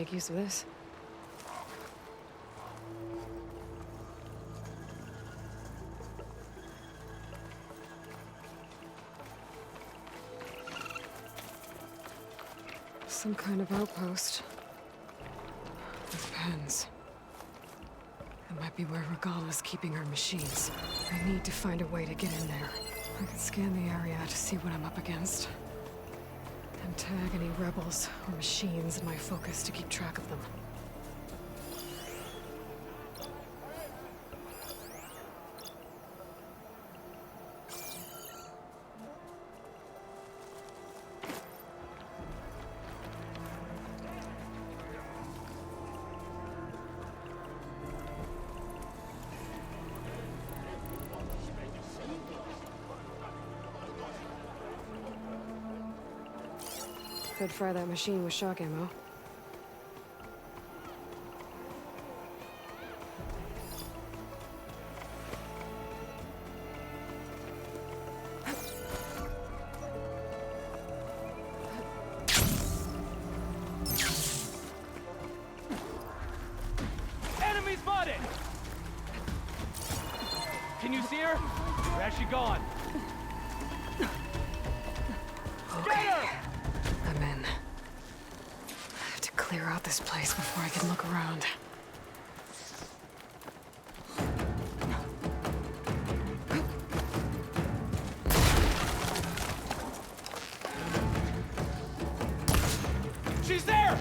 make use of this. Some kind of outpost. With pens. That might be where Regala's keeping her machines. I need to find a way to get in there. I can scan the area to see what I'm up against. And tag any rebels or machines in my focus to keep track of them. Could fry that machine with shock ammo. Enemy spotted! Can you see her? Or has she gone? Get her! I'm in. I have to clear out this place before I can look around. She's there!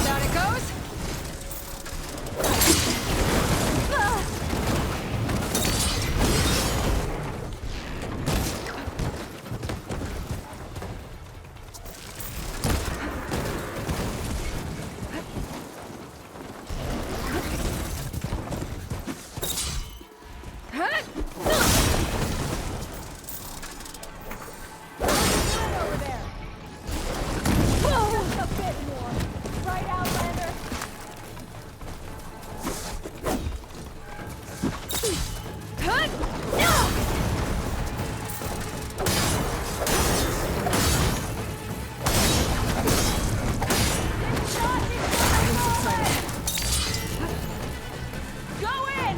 Down it goes! Over there. Just a bit more. Right, Outlander? Go in!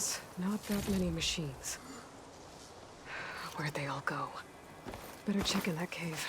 was not that many machines. Where'd they all go? Better check in that cave.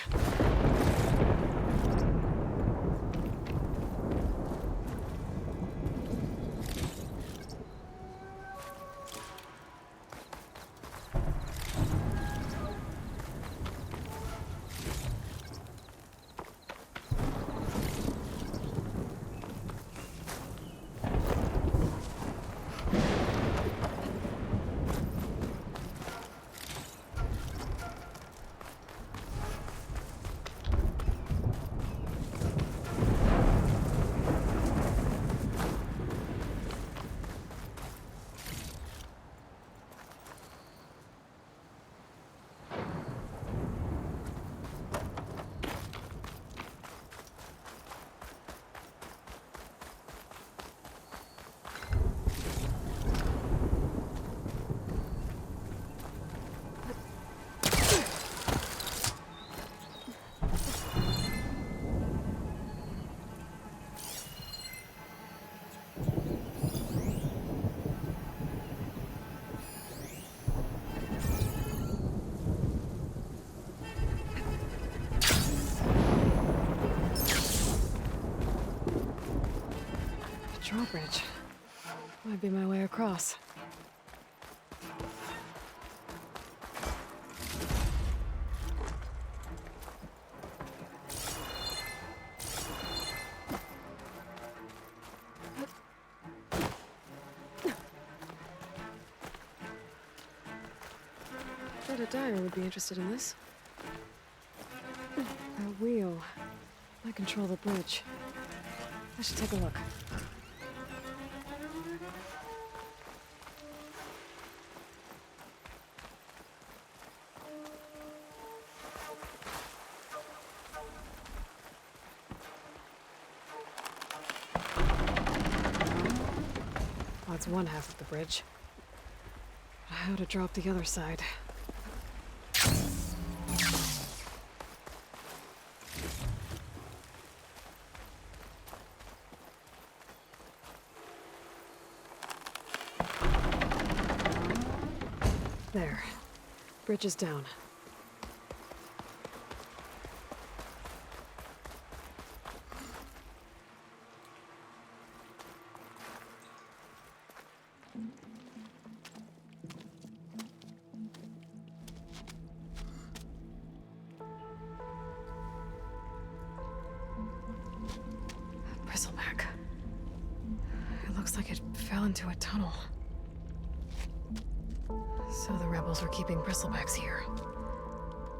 Drawbridge. Might be my way across. Thought a dyer would be interested in this. That wheel might control the bridge. I should take a look. That's one half of the bridge. How to drop the other side? There. Bridge is down. Bristleback. It looks like it fell into a tunnel. So the rebels were keeping bristlebacks here.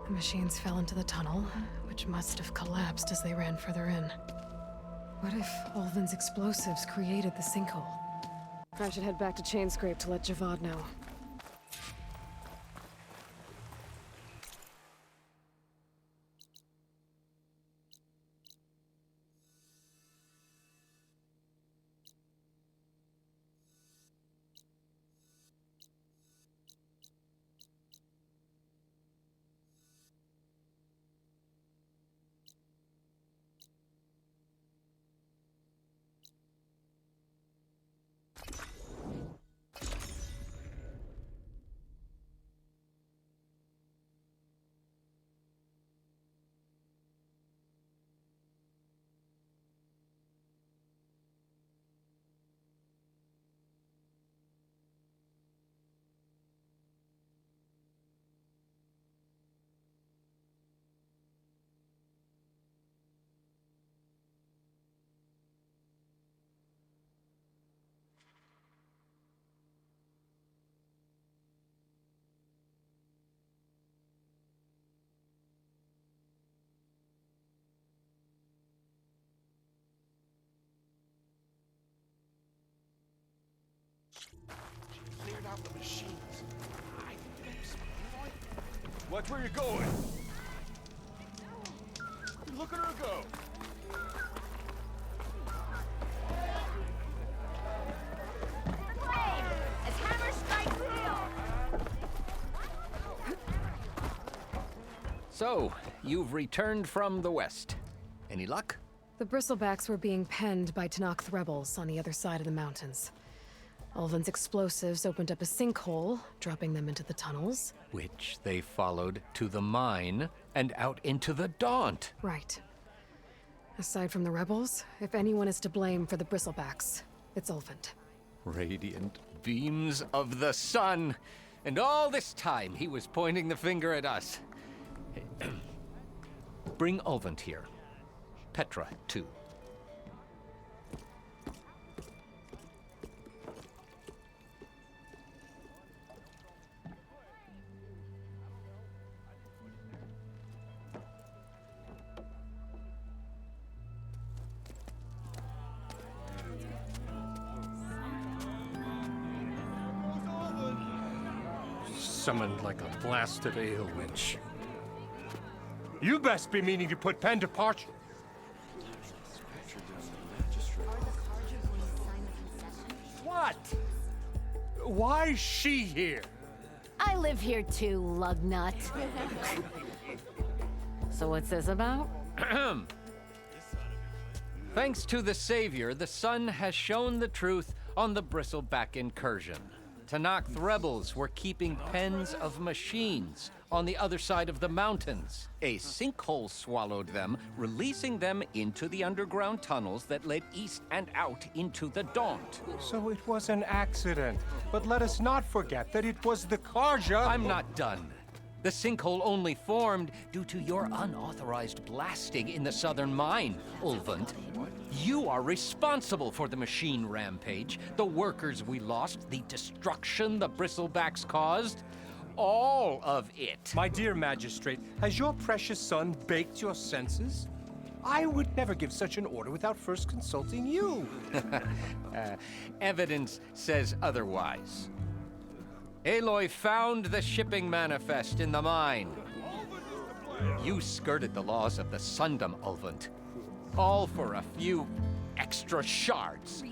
The machines fell into the tunnel, which must have collapsed as they ran further in. What if Ulvin's explosives created the sinkhole? I should head back to Chainscrape to let Javad know. Cleared out the machines. I fixed it. Watch where you're going. Look at her go. As hammer strikes steel! So, you've returned from the west. Any luck? The Bristlebacks were being penned by Tenakth rebels on the other side of the mountains. Ulvin's explosives opened up a sinkhole, dropping them into the tunnels. Which they followed to the mine and out into the Daunt. Right. Aside from the rebels, if anyone is to blame for the Bristlebacks, it's Ulvund. Radiant beams of the sun. And all this time he was pointing the finger at us. Bring Ulvund here. Petra, too. Summoned like a blasted ale winch. You best be meaning to put pen to parchment. What? Why is she here? I live here too, lugnut. So what's this about? Thanks to the Savior, the sun has shown the truth on the Bristleback incursion. Tenakth rebels were keeping pens of machines on the other side of the mountains. A sinkhole swallowed them, releasing them into the underground tunnels that led east and out into the Daunt. So it was an accident. But let us not forget that it was the Karja. I'm not done. The sinkhole only formed due to your unauthorized blasting in the southern mine, Ulvund. You are responsible for the machine rampage, the workers we lost, the destruction the Bristlebacks caused. All of it. My dear magistrate, has your precious son baked your senses? I would never give such an order without first consulting you. Evidence says otherwise. Aloy found the shipping manifest in the mine. You skirted the laws of the Sundom, Ulvund. All for a few extra shards.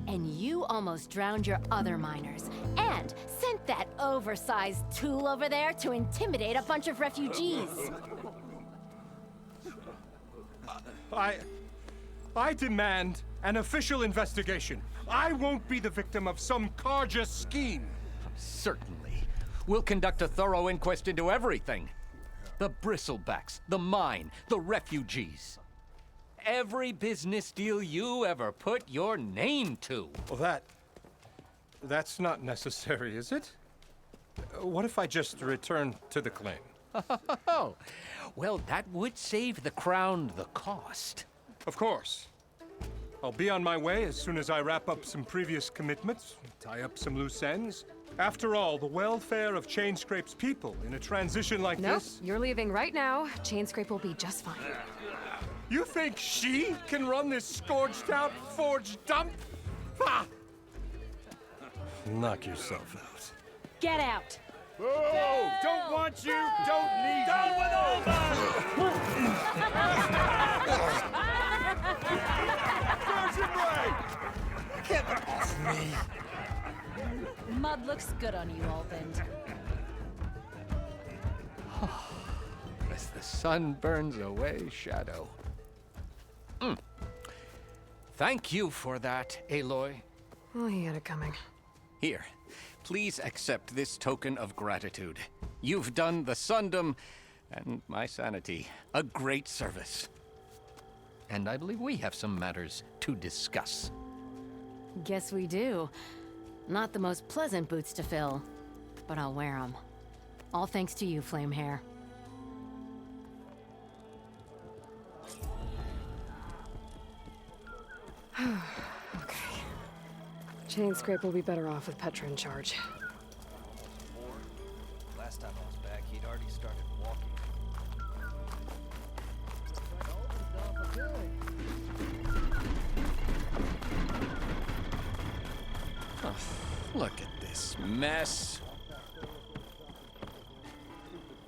And you almost drowned your other miners. And sent that oversized tool over there to intimidate a bunch of refugees. I demand an official investigation. I won't be the victim of some Karja scheme. Certainly. We'll conduct a thorough inquest into everything. The Bristlebacks, the mine, the refugees. Every business deal you ever put your name to. Well, that's not necessary, is it? What if I just return to the claim? Oh, well, that would save the Crown the cost. Of course. I'll be on my way as soon as I wrap up some previous commitments, tie up some loose ends. After all, the welfare of Chainscrape's people in a transition like this... Nope, you're leaving right now. Chainscrape will be just fine. You think she can run this scorched-out forged dump? Ha! Knock yourself out. Get out! Oh, don't want you, don't need Down with Get off me! Mud looks good on you, Ulvund. As the sun burns away shadow. Thank you for that, Aloy. Oh, he had it coming. Here, please accept this token of gratitude. You've done the Sundom and my sanity a great service. And I believe we have some matters to discuss. Guess we do. Not the most pleasant boots to fill, but I'll wear them. All thanks to you, Flamehair. Okay. Chainscrape will be better off with Petra in charge. Last time I was back, he'd already started walking. Oh, look at this mess.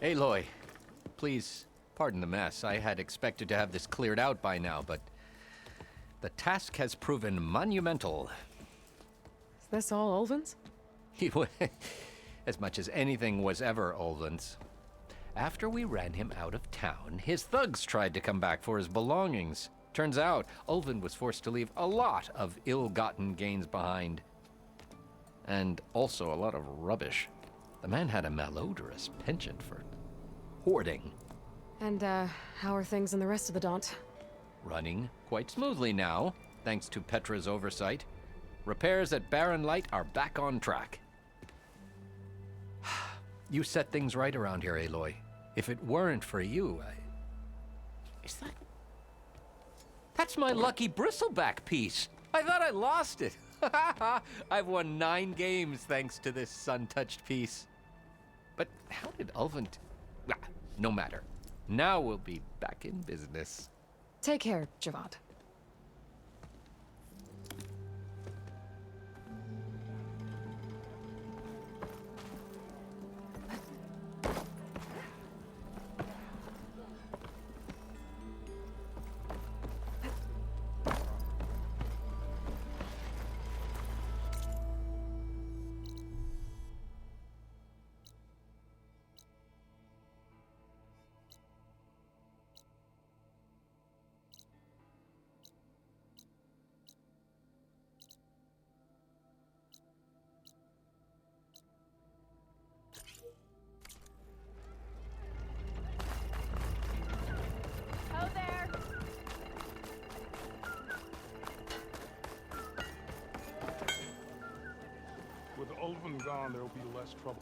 Aloy, please pardon the mess. I had expected to have this cleared out by now, but the task has proven monumental. Is this all Ulvund's? As much as anything was ever Ulvund's. After we ran him out of town, his thugs tried to come back for his belongings. Turns out, Ulvin was forced to leave a lot of ill-gotten gains behind. And also a lot of rubbish. The man had a malodorous penchant for hoarding. And, how are things in the rest of the Daunt? Running quite smoothly now, thanks to Petra's oversight. Repairs at Barren Light are back on track. You set things right around here, Aloy. If it weren't for you, Is that... That's my lucky bristleback piece! I thought I lost it! I've won 9 games thanks to this sun-touched piece. But how did Ulvin... No matter. Now we'll be back in business. Take care, Javad. With Ulvin gone, there will be less trouble.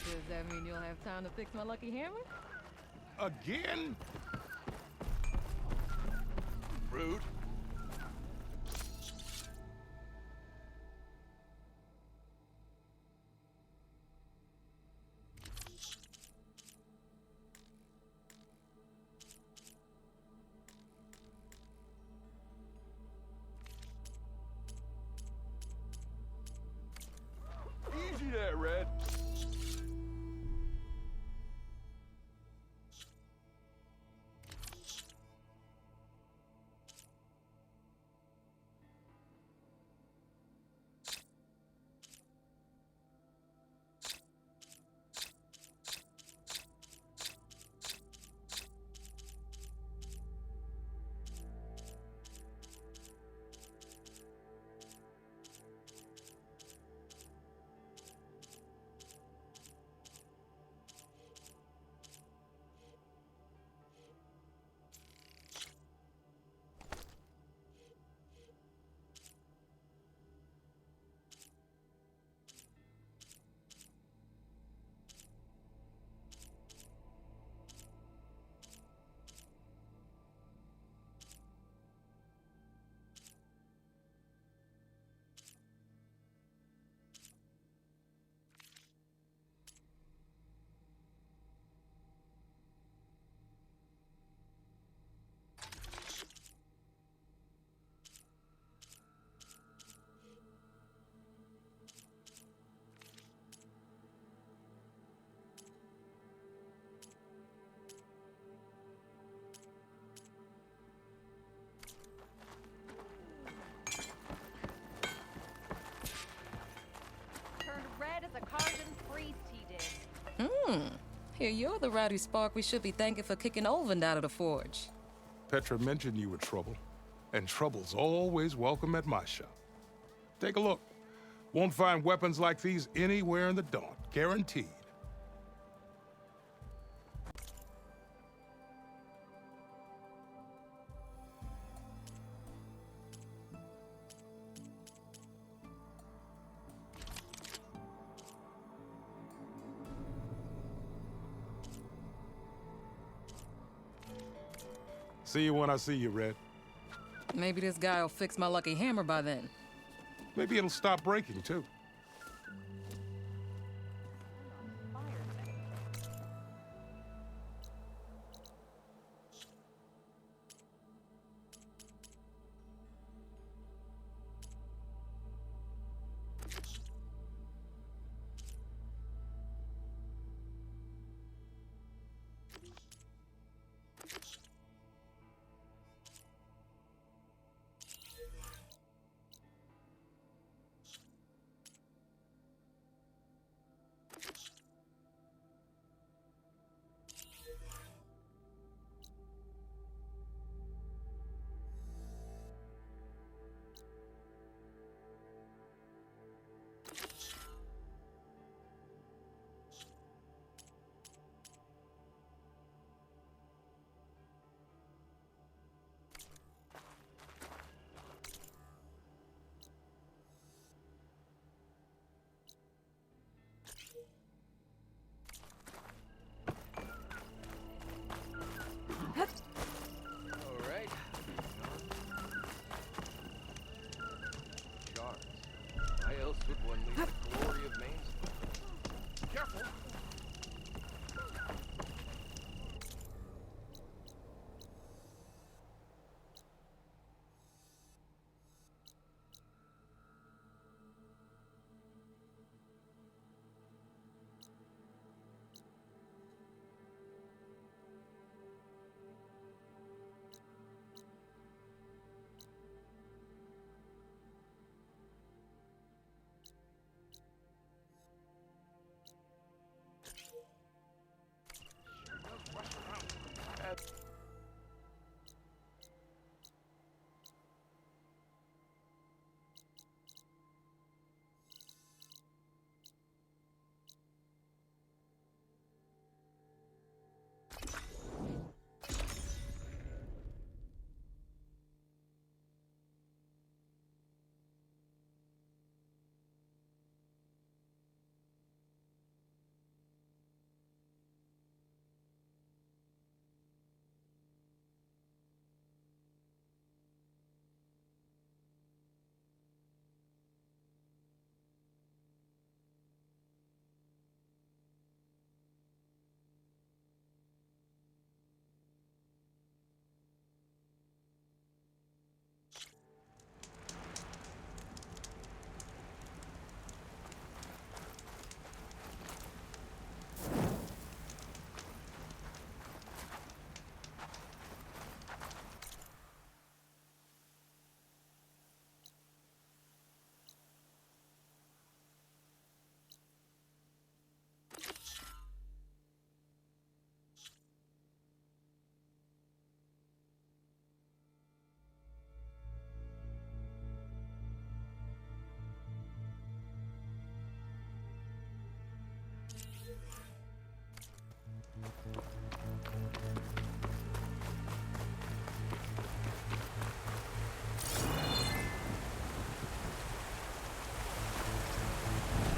Does that mean you'll have time to fix my lucky hammer? Again? Rude. Easy there, Red. Here, you're the rowdy spark we should be thanking for kicking Olvind out of the forge. Petra mentioned you were trouble, and trouble's always welcome at my shop. Take a look. Won't find weapons like these anywhere in the Daunt, guaranteed. See you when I see you, Red. Maybe this guy will fix my lucky hammer by then. Maybe it'll stop breaking, too.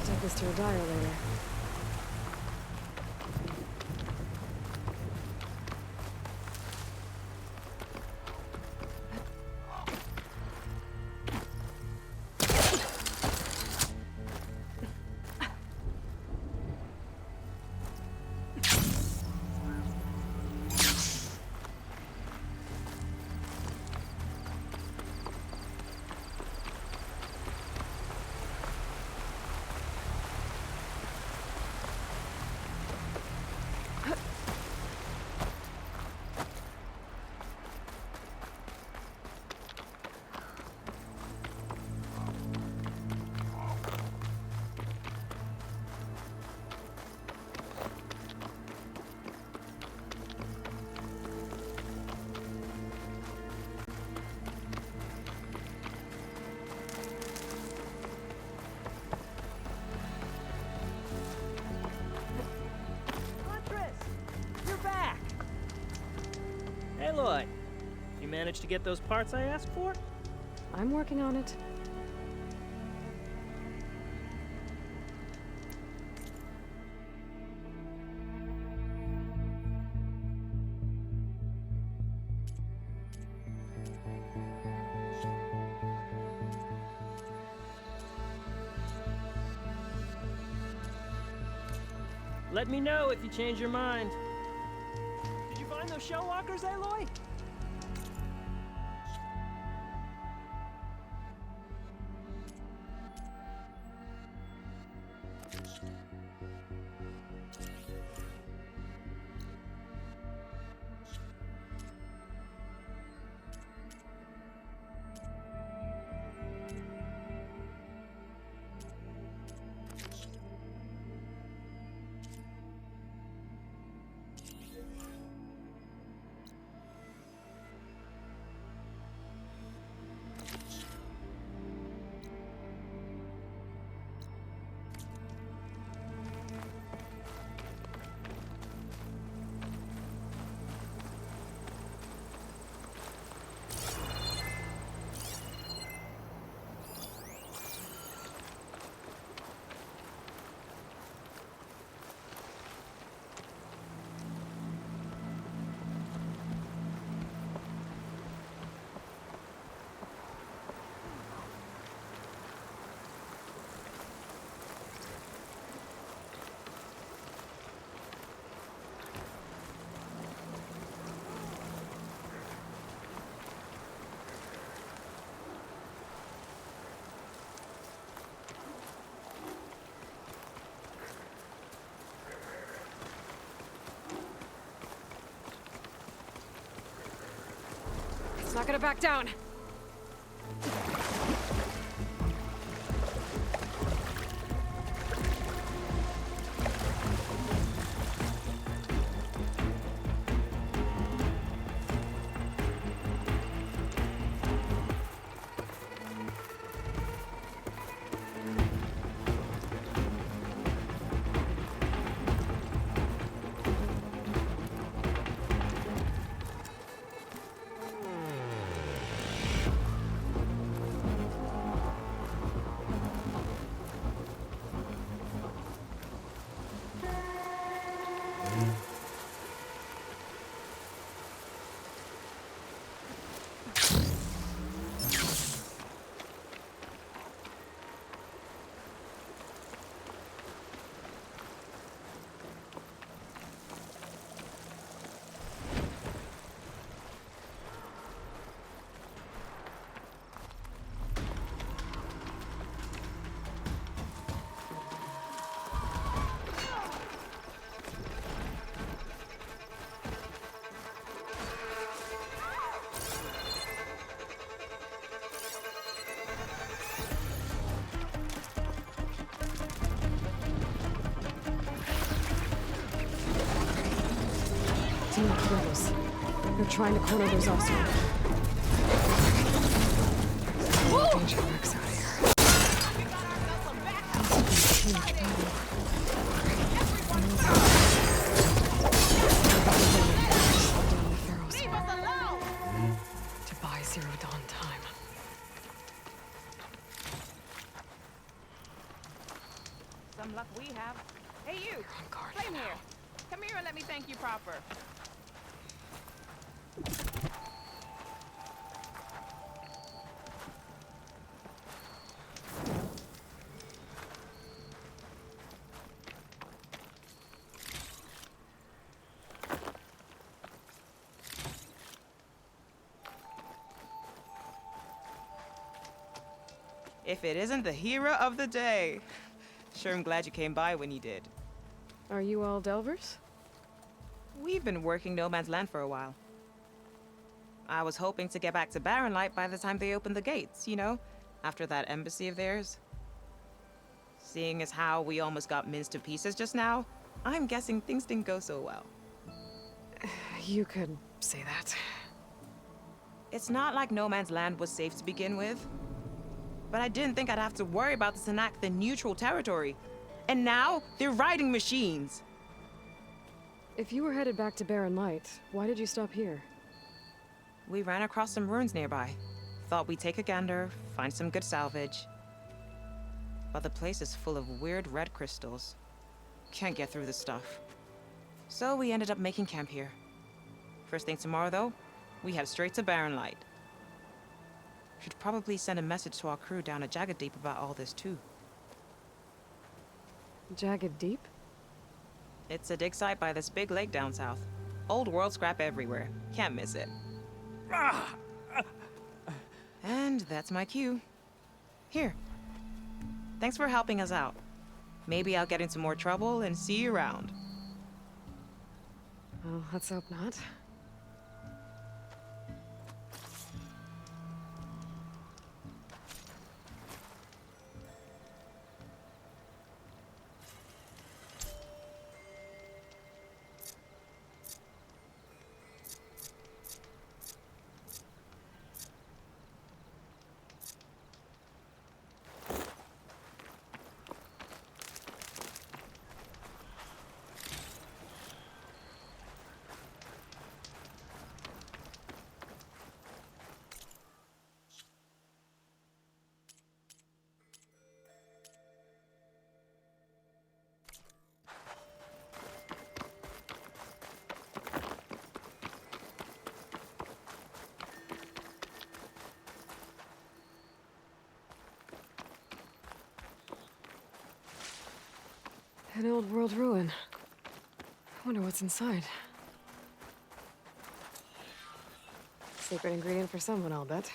Take this to a dyer later. Aloy, you managed to get those parts I asked for? I'm working on it. Let me know if you change your mind. Did you find those shell walkers, Aloy? It's not gonna back down. Tenakth rebels. They're trying to corner those also. Danger lurks out here. Must have been a huge battle. Down the Pharaoh's War. To buy Zero Dawn time. Some luck we have. Hey, you! Flame here. Come here and let me thank you proper. If it isn't the hero of the day. Sure, I'm glad you came by when you did. Are you all Delvers? We've been working No Man's Land for a while. I was hoping to get back to Barren Light by the time they opened the gates, you know? After that embassy of theirs. Seeing as how we almost got minced to pieces just now, I'm guessing things didn't go so well. You could say that. It's not like No Man's Land was safe to begin with. But I didn't think I'd have to worry about the Tenakth in neutral territory. And now, they're riding machines. If you were headed back to Barren Light, why did you stop here? We ran across some ruins nearby. Thought we'd take a gander, find some good salvage. But the place is full of weird red crystals. Can't get through the stuff. So we ended up making camp here. First thing tomorrow, though, we head straight to Barren Light. Should probably send a message to our crew down at Jagged Deep about all this, too. Jagged Deep? It's a dig site by this big lake down south. Old world scrap everywhere. Can't miss it. And that's my cue. Here. Thanks for helping us out. Maybe I'll get into more trouble and see you around. Well, let's hope not. An old world ruin. I wonder what's inside. Secret ingredient for someone, I'll bet.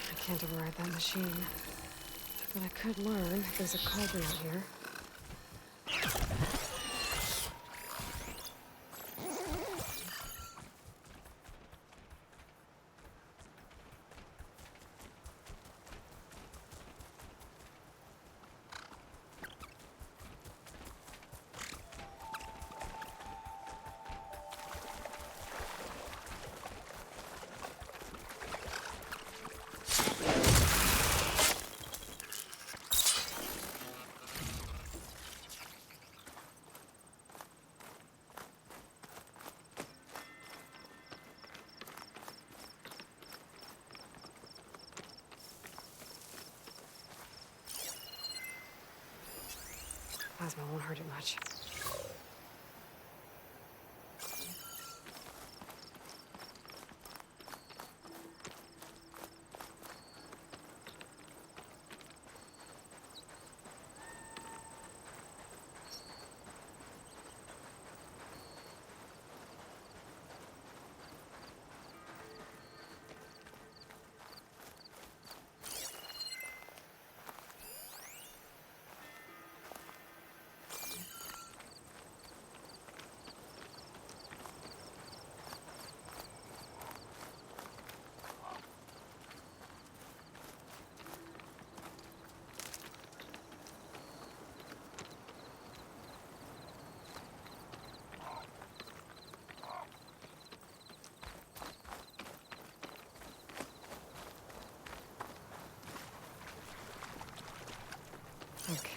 I can't override that machine. But I could learn if there's a cauldron out here. Plasma won't hurt it much.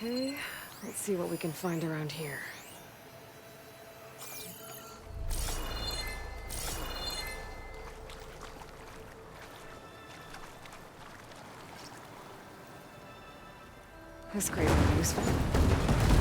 Okay, let's see what we can find around here. This crate will be useful.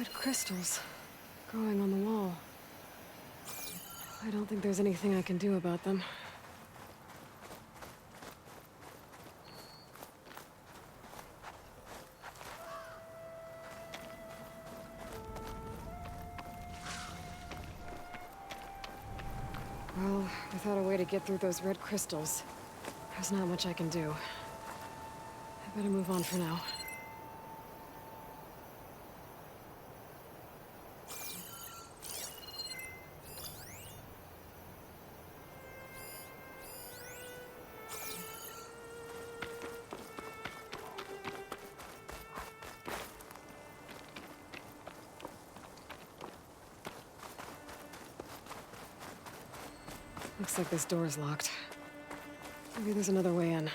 Red crystals growing on the wall. I don't think there's anything I can do about them. Well, without a way to get through those red crystals, there's not much I can do. I better move on for now. Looks like this door is locked. Maybe there's another way in.